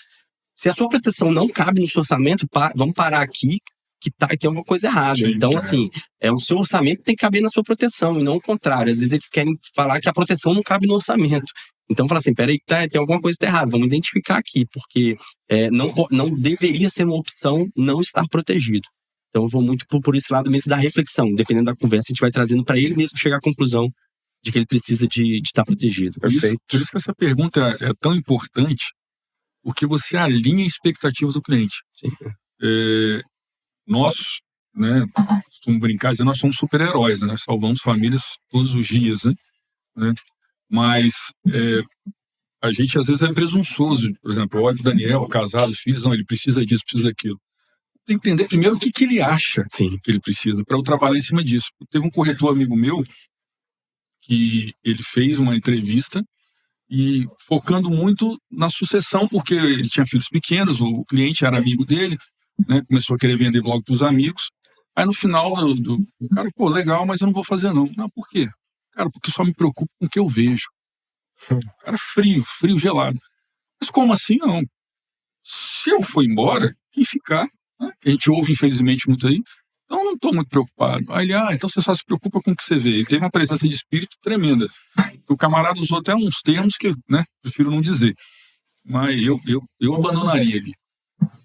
Se a sua proteção não cabe no seu orçamento, vamos parar aqui, que tem alguma coisa errada. Sim, então, assim, o seu orçamento tem que caber na sua proteção, e não o contrário. Às vezes eles querem falar que a proteção não cabe no orçamento. Então, fala assim, peraí, tem alguma coisa errada, vamos identificar aqui, porque não deveria ser uma opção não estar protegido. Então, eu vou muito por esse lado mesmo da reflexão. Dependendo da conversa, a gente vai trazendo para ele mesmo chegar à conclusão de que ele precisa de estar protegido. Perfeito. Por isso que essa pergunta é tão importante, porque você alinha a expectativa do cliente. Nós, né, vamos brincar, nós somos super-heróis, né? Nós salvamos famílias todos os dias, né? Mas a gente às vezes é presunçoso. Por exemplo, eu olho o Daniel, casado, filhos, não, ele precisa disso, precisa daquilo. Tem que entender primeiro o que ele acha que ele precisa, para eu trabalhar em cima disso. Teve um corretor amigo meu que ele fez uma entrevista e focando muito na sucessão, porque ele tinha filhos pequenos, o cliente era amigo dele, né, começou a querer vender blog para os amigos. Aí no final o cara, pô, legal, mas eu não vou fazer não. Não, por quê? Cara, porque só me preocupo com o que eu vejo. Cara, frio, gelado. Mas como assim não? Se eu for embora, quem ficar? Né? A gente ouve, infelizmente, muito aí. Então, eu não estou muito preocupado. Aí ele, então você só se preocupa com o que você vê. Ele teve uma presença de espírito tremenda. O camarada usou até uns termos que, né, prefiro não dizer. Mas eu abandonaria ele.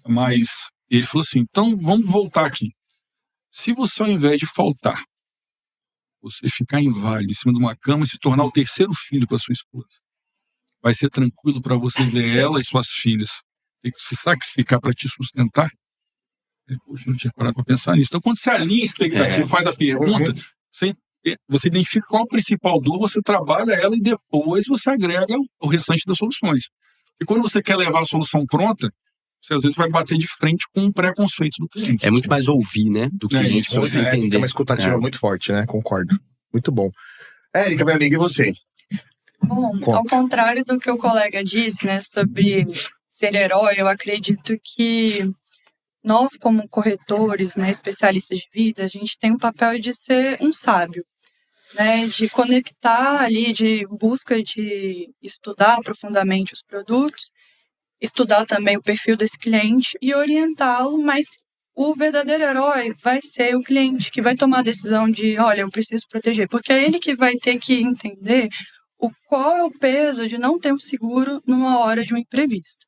Mas ele falou assim, então vamos voltar aqui. Se você, ao invés de faltar, você ficar inválido em cima de uma cama e se tornar o terceiro filho para sua esposa, vai ser tranquilo para você ver ela e suas filhas ter que se sacrificar para te sustentar? Poxa, eu não tinha parado para pensar nisso. Então, quando você alinha a expectativa, faz a pergunta, você identifica qual a principal dor, você trabalha ela e depois você agrega o restante das soluções. E quando você quer levar a solução pronta, você às vezes vai bater de frente com um preconceito do cliente. É muito mais ouvir, né, do cliente, para você entender. Tem uma escutativa muito forte, né? Concordo. Muito bom. Érica, minha amiga, e você? Bom, ao contrário do que o colega disse, né, sobre ser herói, eu acredito que nós, como corretores, né, especialistas de vida, a gente tem o papel de ser um sábio, né, de conectar ali, de busca de estudar profundamente os produtos, estudar também o perfil desse cliente e orientá-lo, mas o verdadeiro herói vai ser o cliente que vai tomar a decisão de, olha, eu preciso proteger, porque é ele que vai ter que entender qual é o peso de não ter um seguro numa hora de um imprevisto.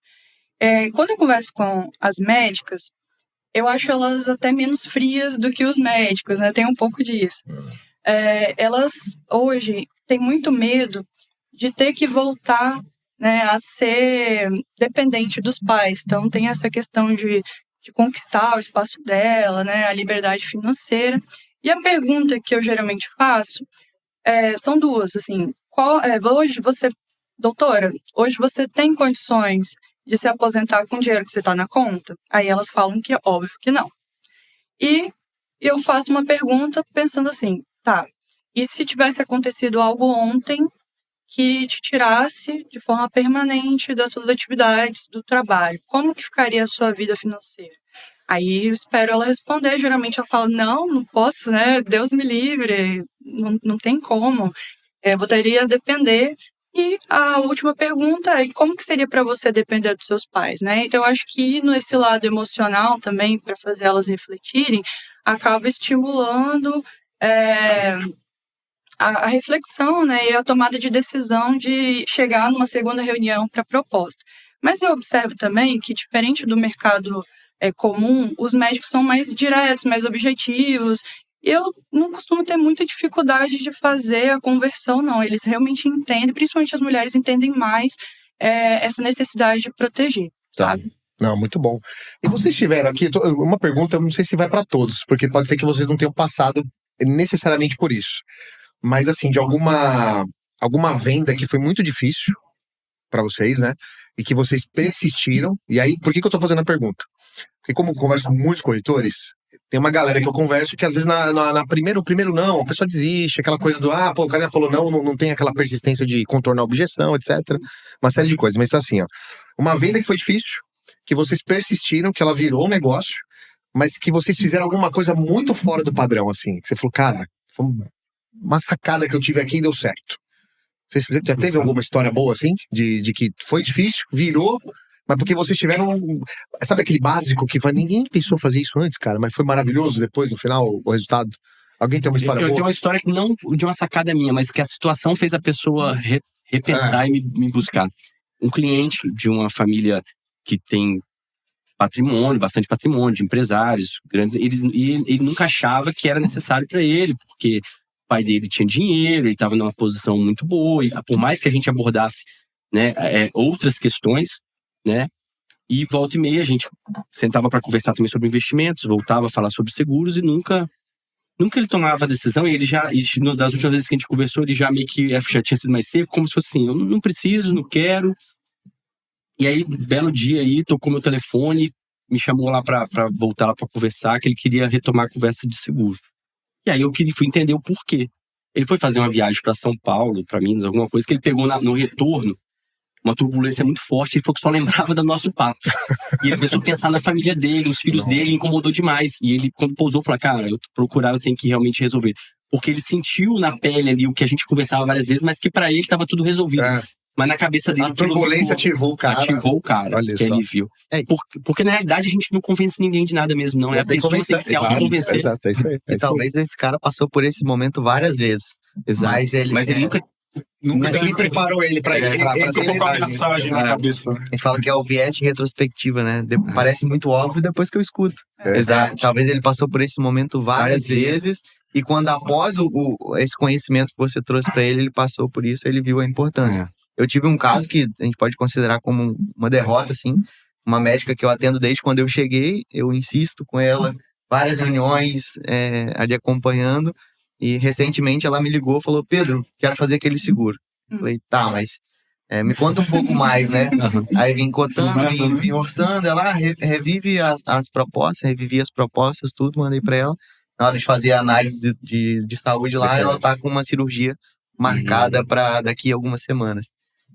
Quando eu converso com as médicas, eu acho elas até menos frias do que os médicos, né? Tem um pouco disso. Elas, hoje, têm muito medo de ter que voltar, né, a ser dependente dos pais. Então, tem essa questão de conquistar o espaço dela, né, a liberdade financeira. E a pergunta que eu geralmente faço são duas, assim. Hoje você, doutora, hoje você tem condições de se aposentar com o dinheiro que você está na conta? Aí elas falam que é óbvio que não. E eu faço uma pergunta pensando assim, tá, e se tivesse acontecido algo ontem que te tirasse de forma permanente das suas atividades, do trabalho, como que ficaria a sua vida financeira? Aí eu espero ela responder, geralmente ela fala, não posso, né, Deus me livre, não tem como, voltaria a depender. E a última pergunta é, como que seria para você depender dos seus pais, né? Então eu acho que nesse lado emocional também, para fazer elas refletirem, acaba estimulando a reflexão, né, e a tomada de decisão de chegar numa segunda reunião para proposta. Mas eu observo também que, diferente do mercado comum, os médicos são mais diretos, mais objetivos. Eu não costumo ter muita dificuldade de fazer a conversão, não. Eles realmente entendem, principalmente as mulheres entendem mais essa necessidade de proteger, sabe? Não, muito bom. E vocês tiveram aqui, uma pergunta, não sei se vai para todos, porque pode ser que vocês não tenham passado necessariamente por isso. Mas assim, de alguma venda que foi muito difícil para vocês, né? E que vocês persistiram. E aí, por que eu tô fazendo a pergunta? Porque como eu converso com muitos corretores, tem uma galera que eu converso que às vezes na primeiro não, a pessoa desiste, aquela coisa do, o cara já falou não tem aquela persistência de contornar a objeção, etc. Uma série de coisas, mas tá assim, ó. Uma venda que foi difícil, que vocês persistiram, que ela virou um negócio, mas que vocês fizeram alguma coisa muito fora do padrão, assim. Que você falou, cara, foi uma sacada que eu tive aqui e deu certo. Você já teve alguma história boa, assim? De que foi difícil, virou, mas porque vocês tiveram... Sabe aquele básico que ninguém pensou fazer isso antes, cara, mas foi maravilhoso depois, no final, o resultado? Alguém tem uma história boa? Eu tenho uma história que não de uma sacada minha, mas que a situação fez a pessoa repensar e me buscar. Um cliente de uma família que tem patrimônio, bastante patrimônio, de empresários grandes, ele nunca achava que era necessário para ele, porque o pai dele tinha dinheiro, ele estava numa posição muito boa, e por mais que a gente abordasse, né, outras questões, né, e volta e meia a gente sentava para conversar também sobre investimentos, voltava a falar sobre seguros, e nunca ele tomava a decisão, e ele já, das últimas vezes que a gente conversou, ele já meio que já tinha sido mais seco, como se fosse assim, eu não preciso, não quero. E aí, belo dia aí, tocou meu telefone, me chamou lá pra voltar lá pra conversar, que ele queria retomar a conversa de seguro. E aí eu fui entender o porquê. Ele foi fazer uma viagem pra São Paulo, pra Minas, alguma coisa, que ele pegou no retorno uma turbulência muito forte, e falou que só lembrava do nosso papo. E ele começou a pensar na família dele, nos filhos dele, incomodou demais. E ele, quando pousou, falou, cara, eu tenho que realmente resolver. Porque ele sentiu na pele ali o que a gente conversava várias vezes, mas que pra ele tava tudo resolvido. Mas na cabeça dele... A turbulência ativou o cara. Olha que ele viu. Porque na realidade a gente não convence ninguém de nada mesmo, não. É a pessoa que tem que se autoconvencer. Exato, é isso aí. E talvez esse cara passou por esse momento várias vezes. Exato. Mas ele Nunca Ninguém preparou ele pra ele. colocou uma mensagem na cabeça. A gente fala que é o viés de retrospectiva, né? Parece muito óbvio depois que eu escuto. Exato. Talvez ele passou por esse momento várias vezes. E quando após esse conhecimento que você trouxe pra ele passou por isso, ele viu a importância. Eu tive um caso que a gente pode considerar como uma derrota, assim. Uma médica que eu atendo desde quando eu cheguei, eu insisto com ela, várias reuniões ali acompanhando. E recentemente ela me ligou e falou, Pedro, quero fazer aquele seguro. Falei, tá, mas me conta um pouco mais, né? Aí vim cotando, vim orçando, ela revive as propostas, tudo, mandei pra ela. Na hora de fazer a análise de saúde lá, ela tá com uma cirurgia marcada pra daqui a algumas semanas.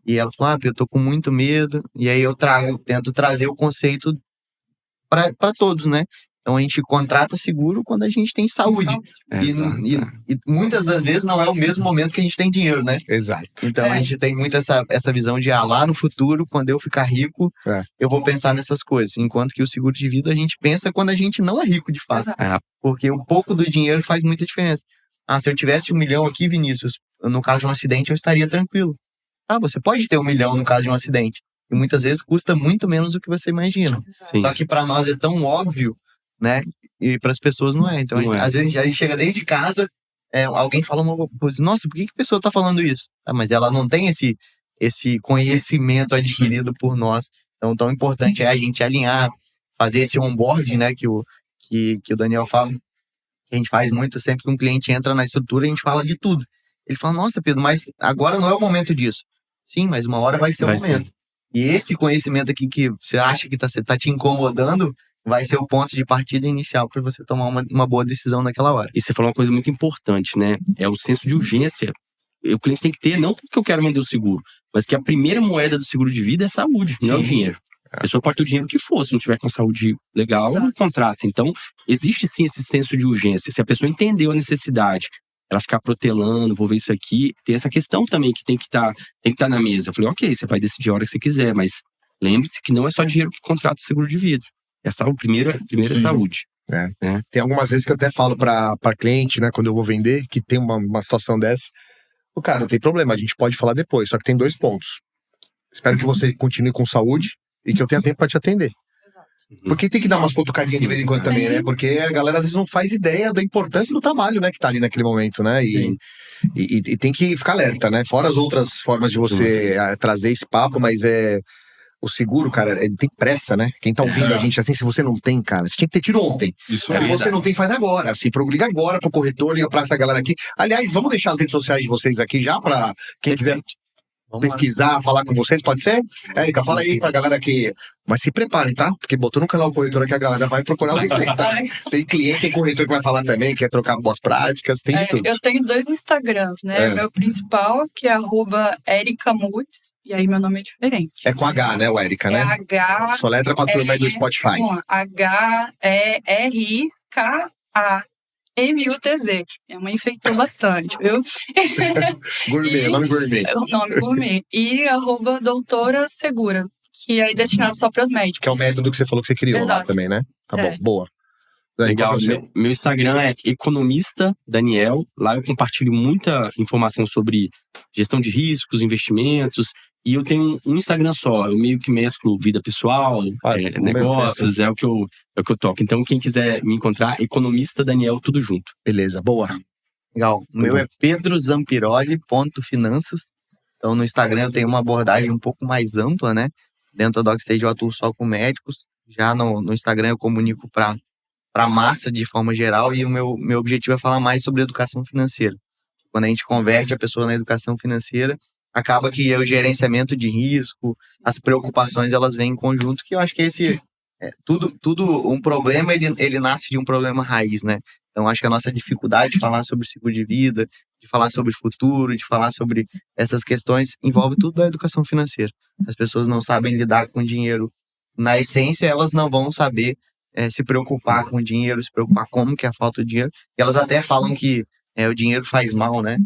E ela falou, eu tô com muito medo. E aí eu tento trazer o conceito pra todos, né? Então a gente contrata seguro quando a gente tem saúde. E muitas das vezes não é o mesmo momento que a gente tem dinheiro, né? Exato. Então a gente tem muito essa visão de lá no futuro, quando eu ficar rico, eu vou pensar nessas coisas. Enquanto que o seguro de vida a gente pensa quando a gente não é rico de fato. Porque um pouco do dinheiro faz muita diferença. Se eu tivesse 1 milhão aqui, Vinícius, no caso de um acidente eu estaria tranquilo. Você pode ter 1 milhão no caso de um acidente. E muitas vezes custa muito menos do que você imagina. Sim. Só que para nós é tão óbvio, né? E para as pessoas não é. Então, às vezes a gente chega dentro de casa, alguém fala uma coisa, nossa, por que a pessoa tá falando isso? Mas ela não tem esse conhecimento adquirido por nós. Então, tão importante é a gente alinhar, fazer esse onboarding, né? Que o Daniel fala, que a gente faz muito, sempre que um cliente entra na estrutura, a gente fala de tudo. Ele fala, nossa, Pedro, mas agora não é o momento disso. Sim, mas uma hora vai ser o momento. E esse conhecimento aqui que você acha que tá te incomodando vai ser o ponto de partida inicial para você tomar uma boa decisão naquela hora. E você falou uma coisa muito importante, né? É o senso de urgência. O cliente tem que ter, não porque eu quero vender o seguro, mas que a primeira moeda do seguro de vida é saúde, não é o dinheiro. A pessoa pode ter o dinheiro que for, se não tiver com saúde legal, não contrata. Então, existe sim esse senso de urgência. Se a pessoa entendeu a necessidade, ela ficar protelando, vou ver isso aqui, tem essa questão também que tem que estar na mesa. Eu falei, ok, você vai decidir a hora que você quiser, mas lembre-se que não é só dinheiro que contrata o seguro de vida. Primeiro é saúde. Tem algumas vezes que eu até falo pra cliente, né, quando eu vou vender, que tem uma situação dessa. O cara, não tem problema, a gente pode falar depois, só que tem 2 pontos. Espero que você continue com saúde e que eu tenha tempo pra te atender. Porque tem que dar umas cutucadinhas de vez em quando também, né? Porque a galera às vezes não faz ideia da importância do trabalho, né? Que tá ali naquele momento, né? E tem que ficar alerta, né? Fora as outras formas de você trazer esse papo, mas o seguro, cara, ele tem pressa, né? Quem tá ouvindo a gente assim, se você não tem, cara, você tinha que ter tido ontem. Isso Se você não tem, faz agora. Assim, liga agora pro corretor, liga pra essa galera aqui. Aliás, vamos deixar as redes sociais de vocês aqui já pra quem quiser pesquisar, falar com vocês, pode ser? Érica, fala aí pra galera que... Mas se preparem, tá? Porque botou no canal corretor que a galera vai procurar vocês, tá? Tem cliente, tem corretor que vai falar também, quer trocar boas práticas, tem de tudo. Eu tenho 2 Instagrams, né? Meu principal, que é @ericamutz, e aí meu nome é diferente. É com H, né, o Érica, né? H. Soletra pra turma aí do Spotify. HERIKAMUTZ. Minha mãe enfeitou bastante, viu? Gourmet, nome gourmet. O nome gourmet. E @doutora segura, que é destinado só para os médicos. Que é o método que você falou que você criou lá também, né? Tá bom, boa. Legal. Meu Instagram é Economista Daniel. Lá eu compartilho muita informação sobre gestão de riscos, investimentos. E eu tenho um Instagram só. Eu meio que mesclo vida pessoal, negócios, é o que eu toco. Então, quem quiser me encontrar, Economista Daniel, tudo junto. Beleza, boa. Legal. O meu é pedrozampiroli.finanças. Então, no Instagram eu tenho uma abordagem um pouco mais ampla, né? Dentro da DocStage eu atuo só com médicos. Já no Instagram eu comunico para massa de forma geral, e o meu objetivo é falar mais sobre educação financeira. Quando a gente converte a pessoa na educação financeira, acaba que o gerenciamento de risco, as preocupações, elas vêm em conjunto, que eu acho que tudo um problema, ele nasce de um problema raiz, né? Então, acho que a nossa dificuldade de falar sobre seguro de vida, de falar sobre futuro, de falar sobre essas questões, envolve tudo da educação financeira. As pessoas não sabem lidar com dinheiro. Na essência, elas não vão saber se preocupar com o dinheiro, se preocupar como que é a falta de dinheiro. E elas até falam que o dinheiro faz mal, né?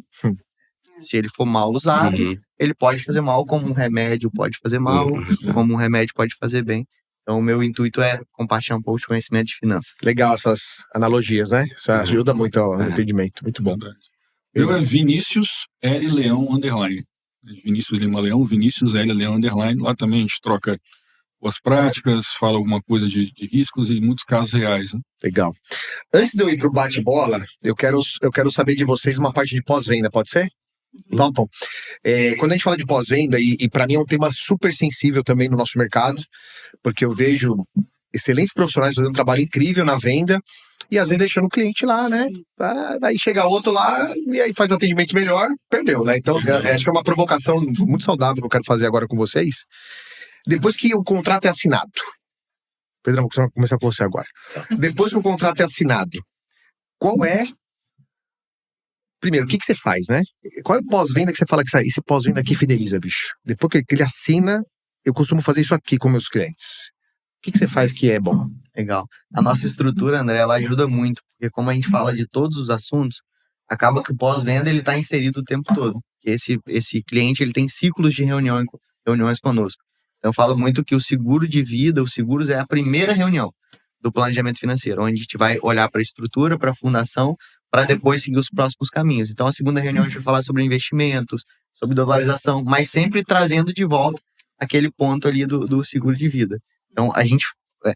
Se ele for mal usado, ele pode fazer mal, como um remédio pode fazer mal, como um remédio pode fazer bem. Então, o meu intuito é compartilhar um pouco de conhecimento de finanças. Legal essas analogias, né? Isso ajuda muito ao entendimento. Muito bom. Eu é Vinícius L. Leão _. Vinícius Lima Leão, Vinícius L. Leão _. Lá também a gente troca boas práticas, fala alguma coisa de riscos e muitos casos reais, né? Legal. Antes de eu ir pro bate-bola, eu quero saber de vocês uma parte de pós-venda, pode ser? Tá bom. Quando a gente fala de pós-venda, e para mim é um tema super sensível também no nosso mercado, porque eu vejo excelentes profissionais fazendo um trabalho incrível na venda e às vezes deixando o cliente lá, né? Daí chega outro lá e aí faz atendimento melhor, perdeu, né? Então, acho que é uma provocação muito saudável que eu quero fazer agora com vocês. Depois que o contrato é assinado, Pedrão, vou começar com você agora. Depois que o contrato é assinado, qual é... Primeiro, o que você faz, né? Qual é o pós-venda que você fala que esse pós-venda aqui fideliza, bicho? Depois que ele assina, eu costumo fazer isso aqui com meus clientes. O que você faz que é bom? Legal. A nossa estrutura, André, ela ajuda muito, porque como a gente fala de todos os assuntos, acaba que o pós-venda ele está inserido o tempo todo. Esse cliente ele tem ciclos de reuniões conosco. Então, eu falo muito que o seguro de vida, os seguros é a primeira reunião do planejamento financeiro, onde a gente vai olhar para a estrutura, para a fundação, para depois seguir os próximos caminhos. Então, a segunda reunião a gente vai falar sobre investimentos, sobre dolarização, mas sempre trazendo de volta aquele ponto ali do seguro de vida. Então,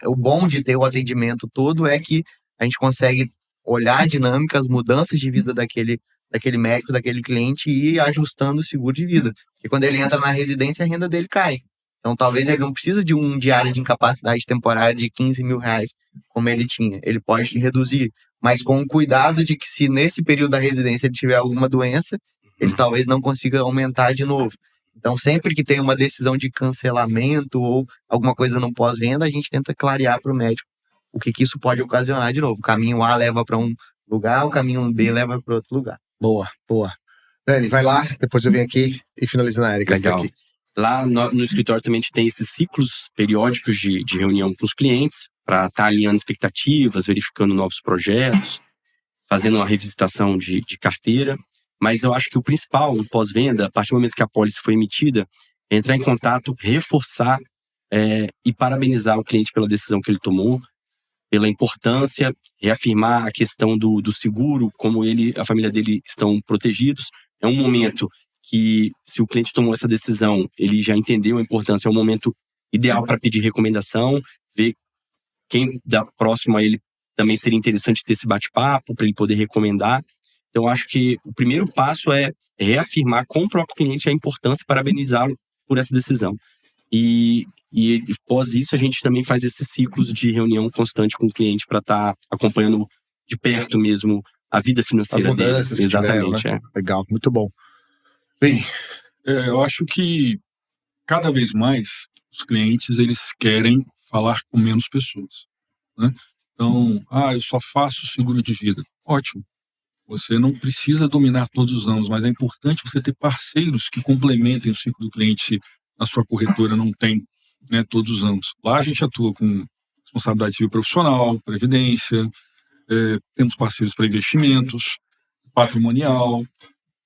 o bom de ter o atendimento todo é que a gente consegue olhar a dinâmica, as mudanças de vida daquele médico, daquele cliente e ir ajustando o seguro de vida. Porque quando ele entra na residência, a renda dele cai. Então, talvez ele não precisa de um diário de incapacidade temporária de R$15 mil, como ele tinha. Ele pode reduzir, mas com o cuidado de que se nesse período da residência ele tiver alguma doença, ele talvez não consiga aumentar de novo. Então, sempre que tem uma decisão de cancelamento ou alguma coisa no pós-venda, a gente tenta clarear para o médico o que isso pode ocasionar de novo. O caminho A leva para um lugar, o caminho B leva para outro lugar. Boa, boa. Dani, vai lá, depois eu venho aqui e finalizo na Érica. Legal. Aqui. Lá no escritório também a gente tem esses ciclos periódicos de reunião com os clientes para estar alinhando expectativas, verificando novos projetos, fazendo uma revisitação de carteira. Mas eu acho que o principal no pós-venda, a partir do momento que a pólice foi emitida, é entrar em contato, reforçar e parabenizar o cliente pela decisão que ele tomou, pela importância, reafirmar a questão do seguro, como ele, a família dele estão protegidos. É um momento que, se o cliente tomou essa decisão, ele já entendeu a importância, é um momento ideal para pedir recomendação, ver quem da próximo a ele também seria interessante ter esse bate-papo, para ele poder recomendar. Então, acho que o primeiro passo é reafirmar com o próprio cliente a importância e parabenizá-lo por essa decisão. E após isso, a gente também faz esses ciclos de reunião constante com o cliente para estar acompanhando de perto mesmo a vida financeira dele. Exatamente. Tiveram, né? Legal, muito bom. Bem, eu acho que cada vez mais os clientes eles querem falar com menos pessoas, né? Então, eu só faço seguro de vida. Ótimo. Você não precisa dominar todos os ramos, mas é importante você ter parceiros que complementem o ciclo do cliente se a sua corretora não tem, né, todos os ramos. Lá a gente atua com responsabilidade civil profissional, previdência, temos parceiros para investimentos, patrimonial,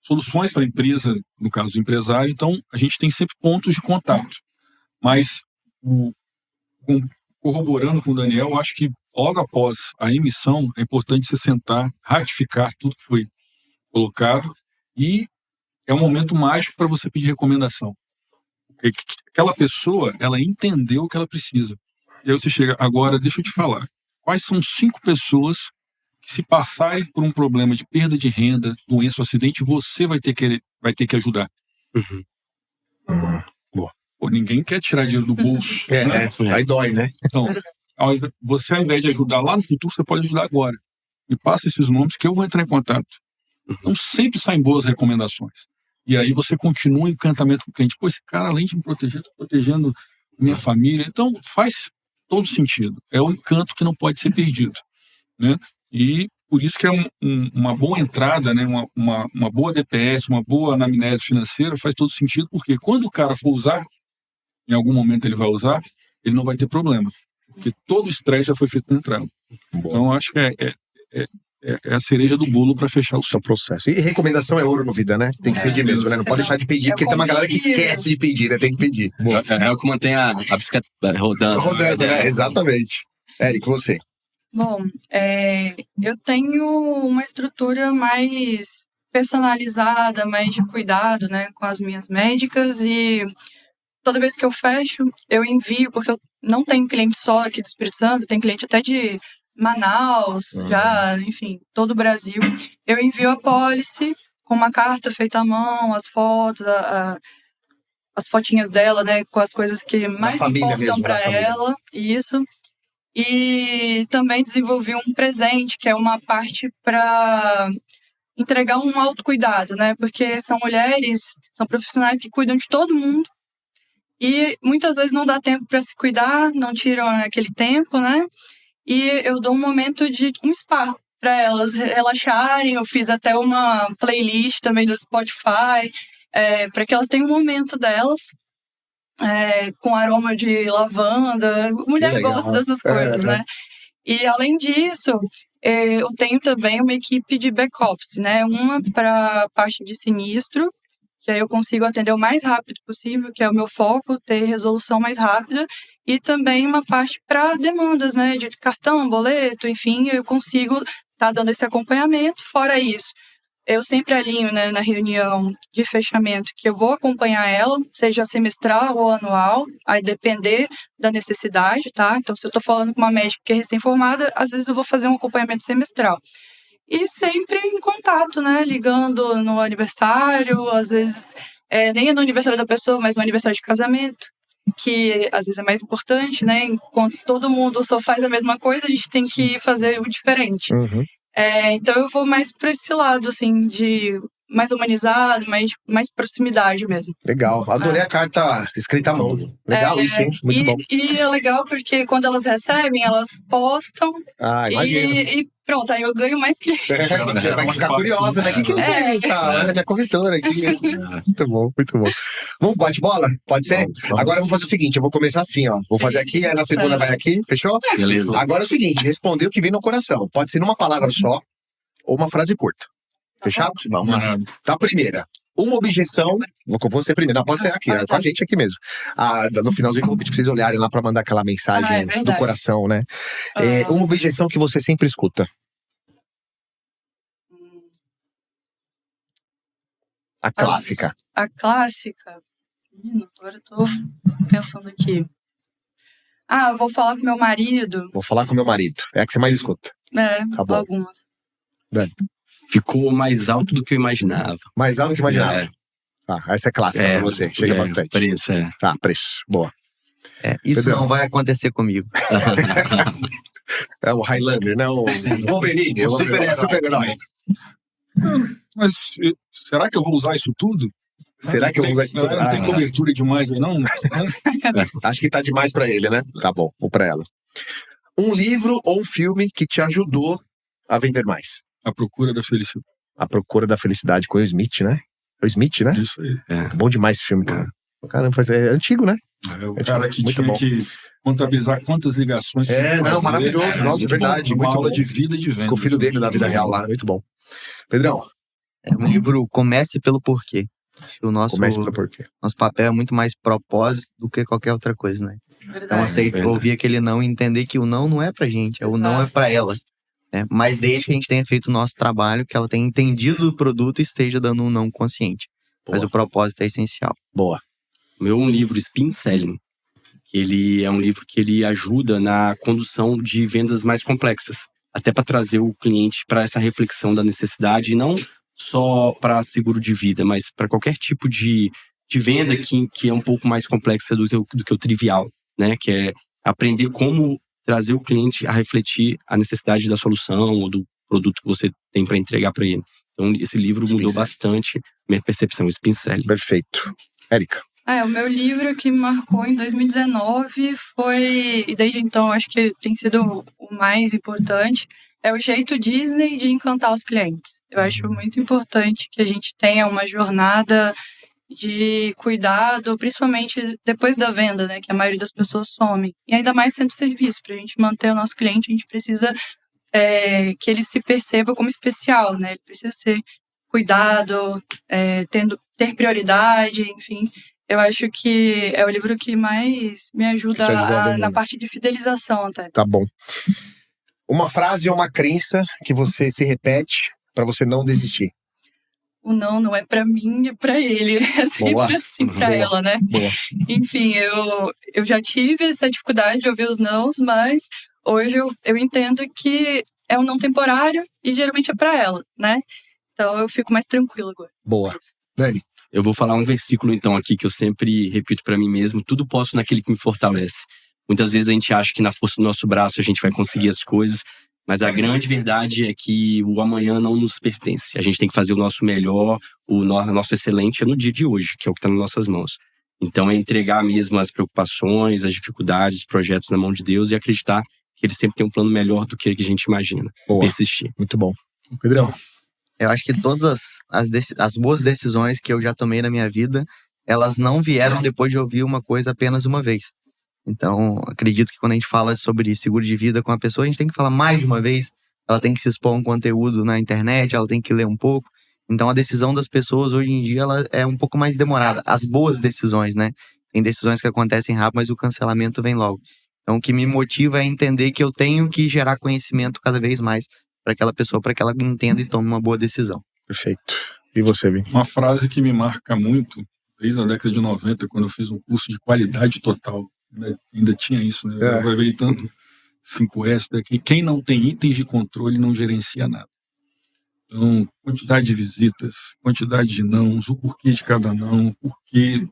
soluções para a empresa, no caso do empresário. Então, a gente tem sempre pontos de contato. Mas, corroborando com o Daniel, eu acho que logo após a emissão, é importante você sentar, ratificar tudo que foi colocado e é um momento mágico para você pedir recomendação. Porque aquela pessoa, ela entendeu o que ela precisa. E aí você chega, agora deixa eu te falar, quais são 5 pessoas que, se passarem por um problema de perda de renda, doença ou acidente, você vai ter que ajudar. Boa. Pô, ninguém quer tirar dinheiro do bolso. Aí dói, né? Então, você, ao invés de ajudar lá no futuro, você pode ajudar agora. Me passa esses nomes que eu vou entrar em contato. Então, sempre saem boas recomendações. E aí você continua em encantamento com o cliente. Pô, esse cara, além de me proteger, está protegendo minha família. Então, faz todo sentido. É um encanto que não pode ser perdido, né? E por isso que é uma boa entrada, né? Uma boa DPS, uma boa anamnese financeira faz todo sentido, porque quando o cara for usar, em algum momento ele vai usar, ele não vai ter problema. Porque todo o estresse já foi feito na entrada. Então, acho que é a cereja do bolo para fechar o seu processo. E recomendação é ouro no vida, né? Tem que pedir mesmo, né? Não pode deixar de pedir, porque tem uma galera que esquece de pedir, né? Tem que pedir. É o que mantém a bicicleta rodando. Rodando, né? Exatamente. Érica, você. Bom, eu tenho uma estrutura mais personalizada, mais de cuidado, né? Com as minhas médicas, e toda vez que eu fecho, eu envio, porque eu não tenho cliente só aqui do Espírito Santo, tem cliente até de Manaus, já, enfim, todo o Brasil. Eu envio a pólice com uma carta feita à mão, as fotos, as fotinhas dela, né, com as coisas que mais importam para ela, isso. E também desenvolvi um presente, que é uma parte para entregar um autocuidado, né, porque são mulheres, são profissionais que cuidam de todo mundo e muitas vezes não dá tempo para se cuidar, não tiram aquele tempo, né. E eu dou um momento de um spa para elas relaxarem. Eu fiz até uma playlist também do Spotify, para que elas tenham um momento delas, com aroma de lavanda. Mulher gosta dessas coisas, né? E além disso, eu tenho também uma equipe de back-office, né? Uma para a parte de sinistro, que aí eu consigo atender o mais rápido possível, que é o meu foco, ter resolução mais rápida, e também uma parte para demandas, né, de cartão, boleto, enfim, eu consigo estar dando esse acompanhamento. Fora isso, eu sempre alinho, né, na reunião de fechamento que eu vou acompanhar ela, seja semestral ou anual, aí depender da necessidade, tá? Então, se eu estou falando com uma médica que é recém-formada, às vezes eu vou fazer um acompanhamento semestral. E sempre em contato, né? Ligando no aniversário, às vezes nem é no aniversário da pessoa, mas no aniversário de casamento, que às vezes é mais importante, né? Enquanto todo mundo só faz a mesma coisa, a gente tem que fazer o diferente. Então eu vou mais para esse lado, assim, de mais humanizado, mais proximidade mesmo. Legal. Adorei a carta escrita à mão. Legal isso, hein? Muito bom. E é legal porque quando elas recebem, elas postam Imagina. e pronto, aí eu ganho mais clientes. Vai ficar curiosa, né? O que é isso aí? Olha, minha corretora aqui. Muito bom, muito bom. Vamos bate-bola? Pode ser? Agora eu vou fazer o seguinte, eu vou começar assim, ó. Vou fazer aqui, aí na segunda vai aqui, fechou? Beleza. Agora é o seguinte, responder o que vem no coração. Pode ser numa palavra só ou uma frase curta. Fechado? Vamos lá. Tá, primeira. Uma objeção. Vou com você primeiro. Não, pode ser aqui, com a gente aqui mesmo. No finalzinho, eu vou pedir pra vocês olharem lá pra mandar aquela mensagem do coração, né? Uma objeção que você sempre escuta. A clássica. A clássica? Agora eu tô pensando aqui. Eu vou falar com meu marido. Vou falar com meu marido. É a que você mais escuta. Tá bom. Algumas. Dani. Ficou mais alto do que eu imaginava. Mais alto do que imaginava. Essa é clássica pra você. Chega bastante. Preço, Tá, preço. Boa. Isso Pedro. não vai acontecer comigo. É o Highlander, né? O Wolverine. O super-herói. Mas será que eu vou usar isso tudo? Será que eu vou usar isso tudo? Não tem cobertura demais aí, não? Acho que tá demais pra ele, né? Tá bom, ou pra ela. Um livro ou um filme que te ajudou a vender mais? A Procura da Felicidade. A Procura da Felicidade com o Smith, né? O Smith, né? Isso aí. Bom demais esse filme, cara. Caramba, é antigo, né? O cara que muito tinha bom. que contabilizar quantas ligações. Maravilhoso. Nossa, verdade. Uma muito aula bom. de vida e de venda. Com o filho dele da vida real lá. Muito bom. Pedrão. Um livro Comece pelo Porquê. O nosso porquê. Nosso papel é muito mais propósito do que qualquer outra coisa, né? Verdade. Então, ouvir aquele não e entender que o não é pra gente, o não é pra ela. Né? Mas desde que a gente tenha feito o nosso trabalho, que ela tenha entendido o produto e esteja dando um não consciente. Boa. Mas o propósito é essencial. Boa. O meu é um livro, Spin Selling. Que ele é um livro que ele ajuda na condução de vendas mais complexas. Até para trazer o cliente para essa reflexão da necessidade, não só para seguro de vida, mas para qualquer tipo de venda que é um pouco mais complexa do que o trivial, né? Que é aprender como trazer o cliente a refletir a necessidade da solução ou do produto que você tem para entregar para ele. Então, esse livro mudou bastante minha percepção, Spin Selling. Perfeito. Érica. O meu livro que me marcou em 2019 foi, e desde então acho que tem sido o mais importante, é o jeito Disney de encantar os clientes. Eu acho muito importante que a gente tenha uma jornada de cuidado, principalmente depois da venda, né, que a maioria das pessoas some. E ainda mais sendo serviço, para a gente manter o nosso cliente, a gente precisa que ele se perceba como especial, né? Ele precisa ser cuidado, ter prioridade, enfim. Eu acho que é o livro que mais me ajuda na parte de fidelização até. Tá bom. Uma frase ou uma crença que você se repete pra você não desistir. O não é pra mim, é pra ele. É sempre assim pra ela, né? Boa. Enfim, eu já tive essa dificuldade de ouvir os nãos, mas hoje eu entendo que é um não temporário e geralmente é pra ela, né? Então eu fico mais tranquila agora. Boa. Dani. Eu vou falar um versículo então aqui que eu sempre repito pra mim mesmo. Tudo posso naquele que me fortalece. Muitas vezes a gente acha que na força do nosso braço a gente vai conseguir as coisas, mas a grande verdade é que o amanhã não nos pertence. A gente tem que fazer o nosso melhor, o nosso excelente no dia de hoje, que é o que está nas nossas mãos. Então é entregar mesmo as preocupações, as dificuldades, os projetos na mão de Deus e acreditar que Ele sempre tem um plano melhor do que a gente imagina. Boa. Persistir. Muito bom. Pedrão. Eu acho que todas as boas decisões que eu já tomei na minha vida, elas não vieram depois de ouvir uma coisa apenas uma vez. Então, acredito que quando a gente fala sobre seguro de vida com a pessoa, a gente tem que falar mais de uma vez. Ela tem que se expor a um conteúdo na internet, ela tem que ler um pouco. Então, a decisão das pessoas, hoje em dia, ela é um pouco mais demorada. As boas decisões, né? Tem decisões que acontecem rápido, mas o cancelamento vem logo. Então, o que me motiva é entender que eu tenho que gerar conhecimento cada vez mais para aquela pessoa, para que ela entenda e tome uma boa decisão. Perfeito. E você, Vini? Uma frase que me marca muito, desde a década de 90, quando eu fiz um curso de qualidade total. Ainda tinha isso, né? Vai ver tanto 5S daqui. Quem não tem itens de controle não gerencia nada. Então, quantidade de visitas, quantidade de nãos, o porquê de cada não, o porquê.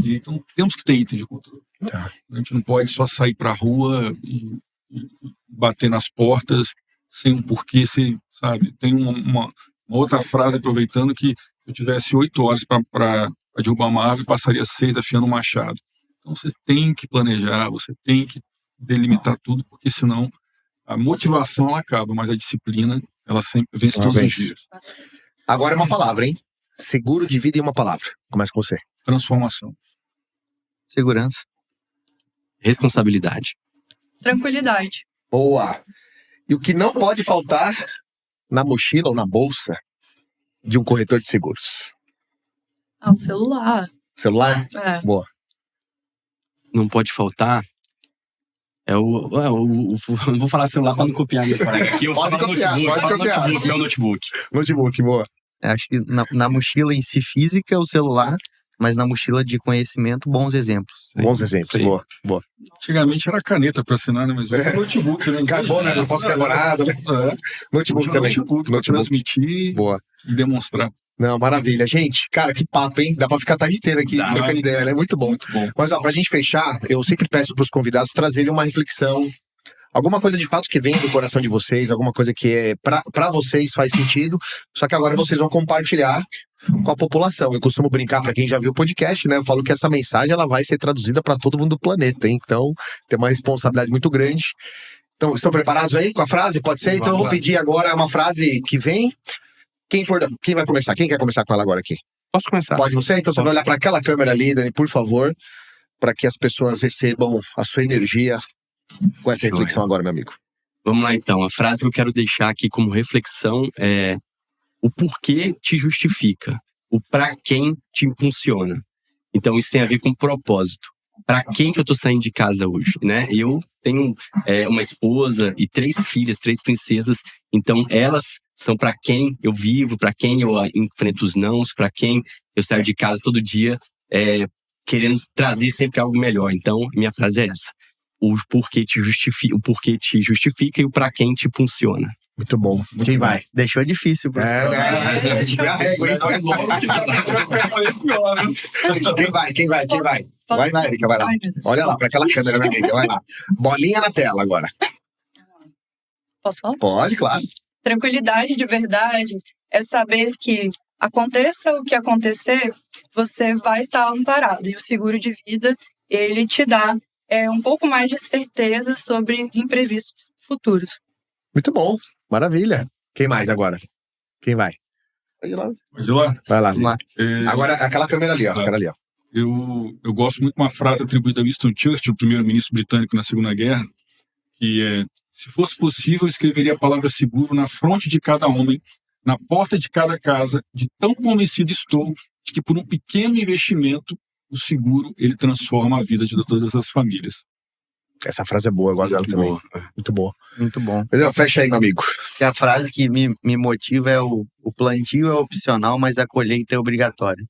Então, temos que ter itens de controle. Tá. A gente não pode só sair para a rua e bater nas portas sem um porquê, sabe? Tem Uma outra frase, aproveitando, que se eu tivesse 8 horas para derrubar uma árvore, passaria 6 afiando um machado. Então você tem que planejar, você tem que delimitar tudo, porque senão a motivação ela acaba, mas a disciplina ela sempre vence todos os dias. Agora é uma palavra, hein? Seguro de vida em uma palavra. Começa com você. Transformação. Segurança. Responsabilidade. Tranquilidade. Boa. E o que não pode faltar na mochila ou na bolsa de um corretor de seguros? O celular. Celular? É. Boa. Não pode faltar. Não vou falar celular para não copiar meu colega aqui. Eu Pode falo copiar, notebook, pode copiar. Meu notebook. Notebook, boa. Acho que na mochila em si física, o celular, mas na mochila de conhecimento, bons exemplos. Bons exemplos, Sim. boa, boa. Antigamente era caneta para assinar, né? Mas hoje é notebook, né? Acabou, né? Não posso ficar nada, né? Notebook também. Notebook para transmitir Boa. e demonstrar. Não, maravilha. Gente, cara, que papo, hein? Dá pra ficar a tarde inteira aqui Dá. trocando ideia, né? Muito bom. Muito bom. Mas, ó, pra gente fechar, eu sempre peço pros convidados trazerem uma reflexão, alguma coisa de fato que vem do coração de vocês, alguma coisa que é pra vocês faz sentido, só que agora vocês vão compartilhar com a população. Eu costumo brincar, pra quem já viu o podcast, né? Eu falo que essa mensagem ela vai ser traduzida pra todo mundo do planeta, hein? Então, tem uma responsabilidade muito grande. Então, estão preparados aí com a frase? Pode ser? Então, eu vou pedir agora uma frase que vem. Quem vai começar? Quem quer começar com ela agora aqui? Posso começar? Pode você? Então você vai olhar para aquela câmera ali, Dani, por favor, para que as pessoas recebam a sua energia com essa reflexão agora, meu amigo. Vamos lá, então. A frase que eu quero deixar aqui como reflexão é: o porquê te justifica, o pra quem te impulsiona. Então, isso tem a ver com propósito. Pra quem que eu tô saindo de casa hoje, né? Eu tenho uma esposa e 3 filhas, 3 princesas. Então, elas são pra quem eu vivo, pra quem eu enfrento os nãos, pra quem eu saio de casa todo dia querendo trazer sempre algo melhor. Então, minha frase é essa: o porquê te justifica e o pra quem te impulsiona. Muito bom. Quem vai? Deixou difícil. Quem vai? Vai, Erika, vai lá. Olha lá para aquela câmera, minha amiga, vai lá. Bolinha na tela agora. Posso falar? Pode, claro. Tranquilidade de verdade é saber que aconteça o que acontecer, você vai estar amparado. E o seguro de vida, ele te dá um pouco mais de certeza sobre imprevistos futuros. Muito bom. Maravilha. Quem mais agora? Quem vai? Pode ir lá. Vai lá. Vamos lá. Agora, aquela câmera ali, ó. Aquela ali, ó. Eu gosto muito de uma frase atribuída a Winston Churchill, o primeiro-ministro britânico na Segunda Guerra, que é: se fosse possível, eu escreveria a palavra seguro na fronte de cada homem, na porta de cada casa, de tão convencido estou de que por um pequeno investimento, o seguro ele transforma a vida de todas as famílias. Essa frase é boa, eu gosto dela também. Boa. Muito boa. Muito bom. Fecha aí, meu amigo. E a frase que me motiva é o plantio é opcional, mas a colheita é obrigatória.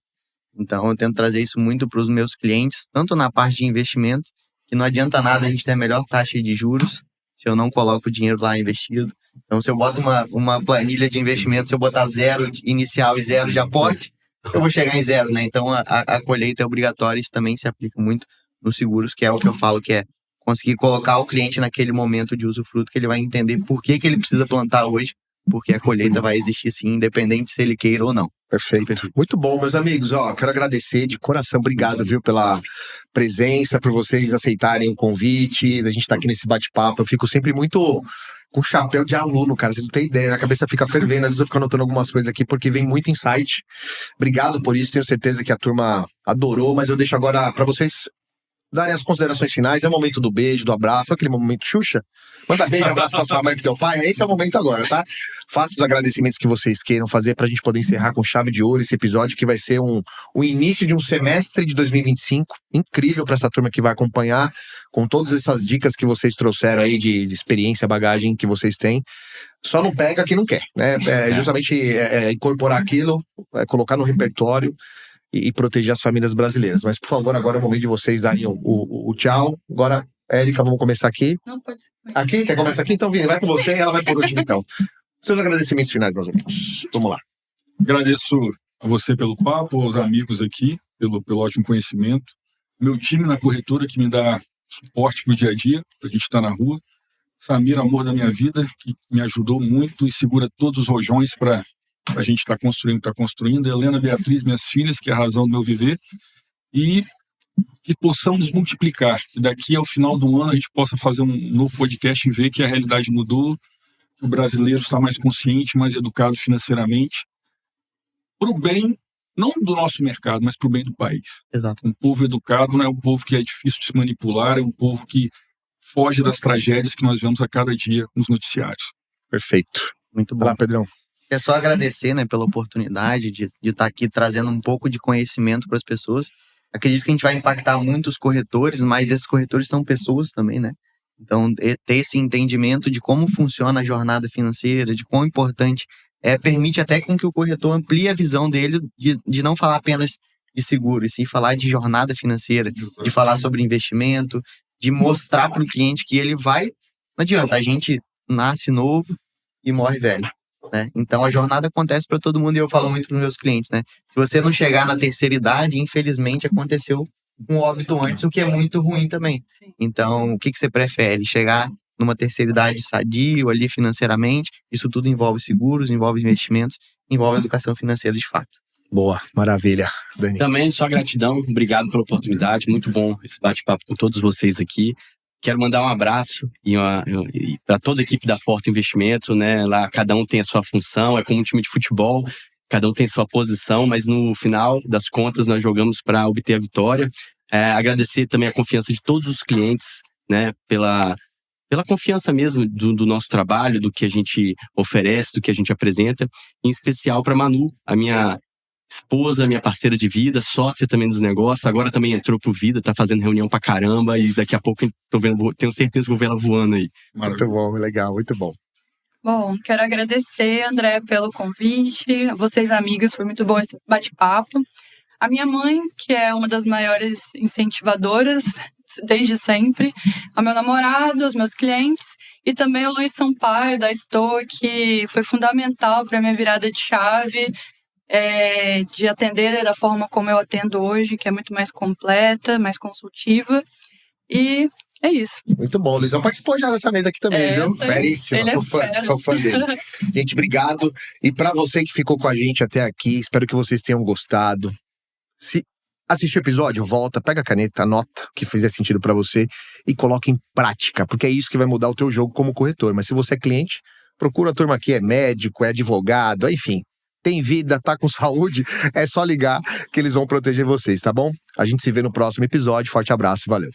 Então, eu tento trazer isso muito para os meus clientes, tanto na parte de investimento, que não adianta nada a gente ter a melhor taxa de juros se eu não coloco o dinheiro lá investido. Então, se eu boto uma planilha de investimento, se eu botar 0 inicial e 0 de aporte, eu vou chegar em 0, né? Então, a colheita é obrigatória. Isso também se aplica muito nos seguros, que é o que eu falo, que é conseguir colocar o cliente naquele momento de usufruto, que ele vai entender por que ele precisa plantar hoje, porque a colheita vai existir sim, independente se ele queira ou não. Perfeito. Muito bom, meus amigos. Ó, quero agradecer de coração. Obrigado, viu, pela presença, por vocês aceitarem o convite, da gente estar aqui nesse bate-papo. Eu fico sempre muito com chapéu de aluno, cara. Vocês não têm ideia. Minha cabeça fica fervendo. Às vezes eu fico anotando algumas coisas aqui, porque vem muito insight. Obrigado por isso. Tenho certeza que a turma adorou, mas eu deixo agora para vocês darem as considerações finais. É o momento do beijo, do abraço, aquele momento Xuxa. Manda beijo, abraço pra sua mãe e pro teu pai. Esse é o momento agora, tá? Faça os agradecimentos que vocês queiram fazer pra gente poder encerrar com chave de ouro esse episódio, que vai ser o início de um semestre de 2025 incrível pra essa turma que vai acompanhar, com todas essas dicas que vocês trouxeram aí de experiência, bagagem que vocês têm. Só não pega quem não quer, né? Justamente incorporar aquilo, colocar no repertório e proteger as famílias brasileiras. Mas, por favor, agora é o momento de vocês darem o tchau. Agora, Érica, vamos começar aqui. Não, pode ser. Aqui? Quer começar aqui? Então, Vini, vai com você e ela vai por último, então. Seus agradecimentos finais, meus amigos. Vamos lá. Agradeço a você pelo papo, aos amigos aqui, pelo ótimo conhecimento. Meu time na corretora que me dá suporte pro dia a dia, pra gente estar na rua. Samir, amor da minha vida, que me ajudou muito e segura todos os rojões para a gente está construindo. Helena, Beatriz, minhas filhas, que é a razão do meu viver. E que possamos multiplicar. Que daqui ao final do ano a gente possa fazer um novo podcast e ver que a realidade mudou, que o brasileiro está mais consciente, mais educado financeiramente, para o bem, não do nosso mercado, mas para o bem do país. Exato. Um povo educado não é um povo que é difícil de se manipular, é um povo que foge das tragédias que nós vemos a cada dia nos noticiários. Perfeito. Muito bom. Vai lá, Pedrão. É só agradecer, né, pela oportunidade de estar aqui trazendo um pouco de conhecimento para as pessoas. Acredito que a gente vai impactar muito os corretores, mas esses corretores são pessoas também, né? Então, ter esse entendimento de como funciona a jornada financeira, de quão importante permite até com que o corretor amplie a visão dele de não falar apenas de seguro, e sim falar de jornada financeira, de falar sobre investimento, de mostrar para o cliente que ele vai... Não adianta, a gente nasce novo e morre velho, né? Então, a jornada acontece para todo mundo e eu falo muito para os meus clientes, né? Se você não chegar na terceira idade, infelizmente aconteceu um óbito antes, o que é muito ruim também. Sim. Então, o que você prefere? Chegar numa terceira idade sadio ali financeiramente? Isso tudo envolve seguros, envolve investimentos, envolve educação financeira de fato. Boa, maravilha, Dani. Também só gratidão, obrigado pela oportunidade, muito bom esse bate-papo com todos vocês aqui. Quero mandar um abraço para toda a equipe da Forte Investimento, né? Lá cada um tem a sua função, é como um time de futebol, cada um tem sua posição, mas no final das contas nós jogamos para obter a vitória. Agradecer também a confiança de todos os clientes, né? Pela confiança mesmo do nosso trabalho, do que a gente oferece, do que a gente apresenta. Em especial para Manu, a minha esposa, minha parceira de vida, sócia também dos negócios, agora também entrou pro Vida, tá fazendo reunião pra caramba e daqui a pouco tenho certeza que vou ver ela voando aí. Muito bom, legal, muito bom. Bom, quero agradecer, André, pelo convite. A vocês, amigas, foi muito bom esse bate-papo. A minha mãe, que é uma das maiores incentivadoras desde sempre. Ao meu namorado, aos meus clientes. E também ao Luiz Sampaio, da Stoa, que foi fundamental para a minha virada de chave. De atender da forma como eu atendo hoje, que é muito mais completa, mais consultiva. E é isso. Muito bom, o Luizão participou já dessa mesa aqui também, viu? Feríssima, sou fã dele. Gente, obrigado. E pra você que ficou com a gente até aqui, espero que vocês tenham gostado. Se assistiu o episódio, volta, pega a caneta, anota o que fizer sentido pra você e coloca em prática, porque é isso que vai mudar o teu jogo como corretor. Mas se você é cliente, procura a turma aqui, é médico, é advogado, enfim. Tem vida, tá com saúde, é só ligar que eles vão proteger vocês, tá bom? A gente se vê no próximo episódio. Forte abraço e valeu.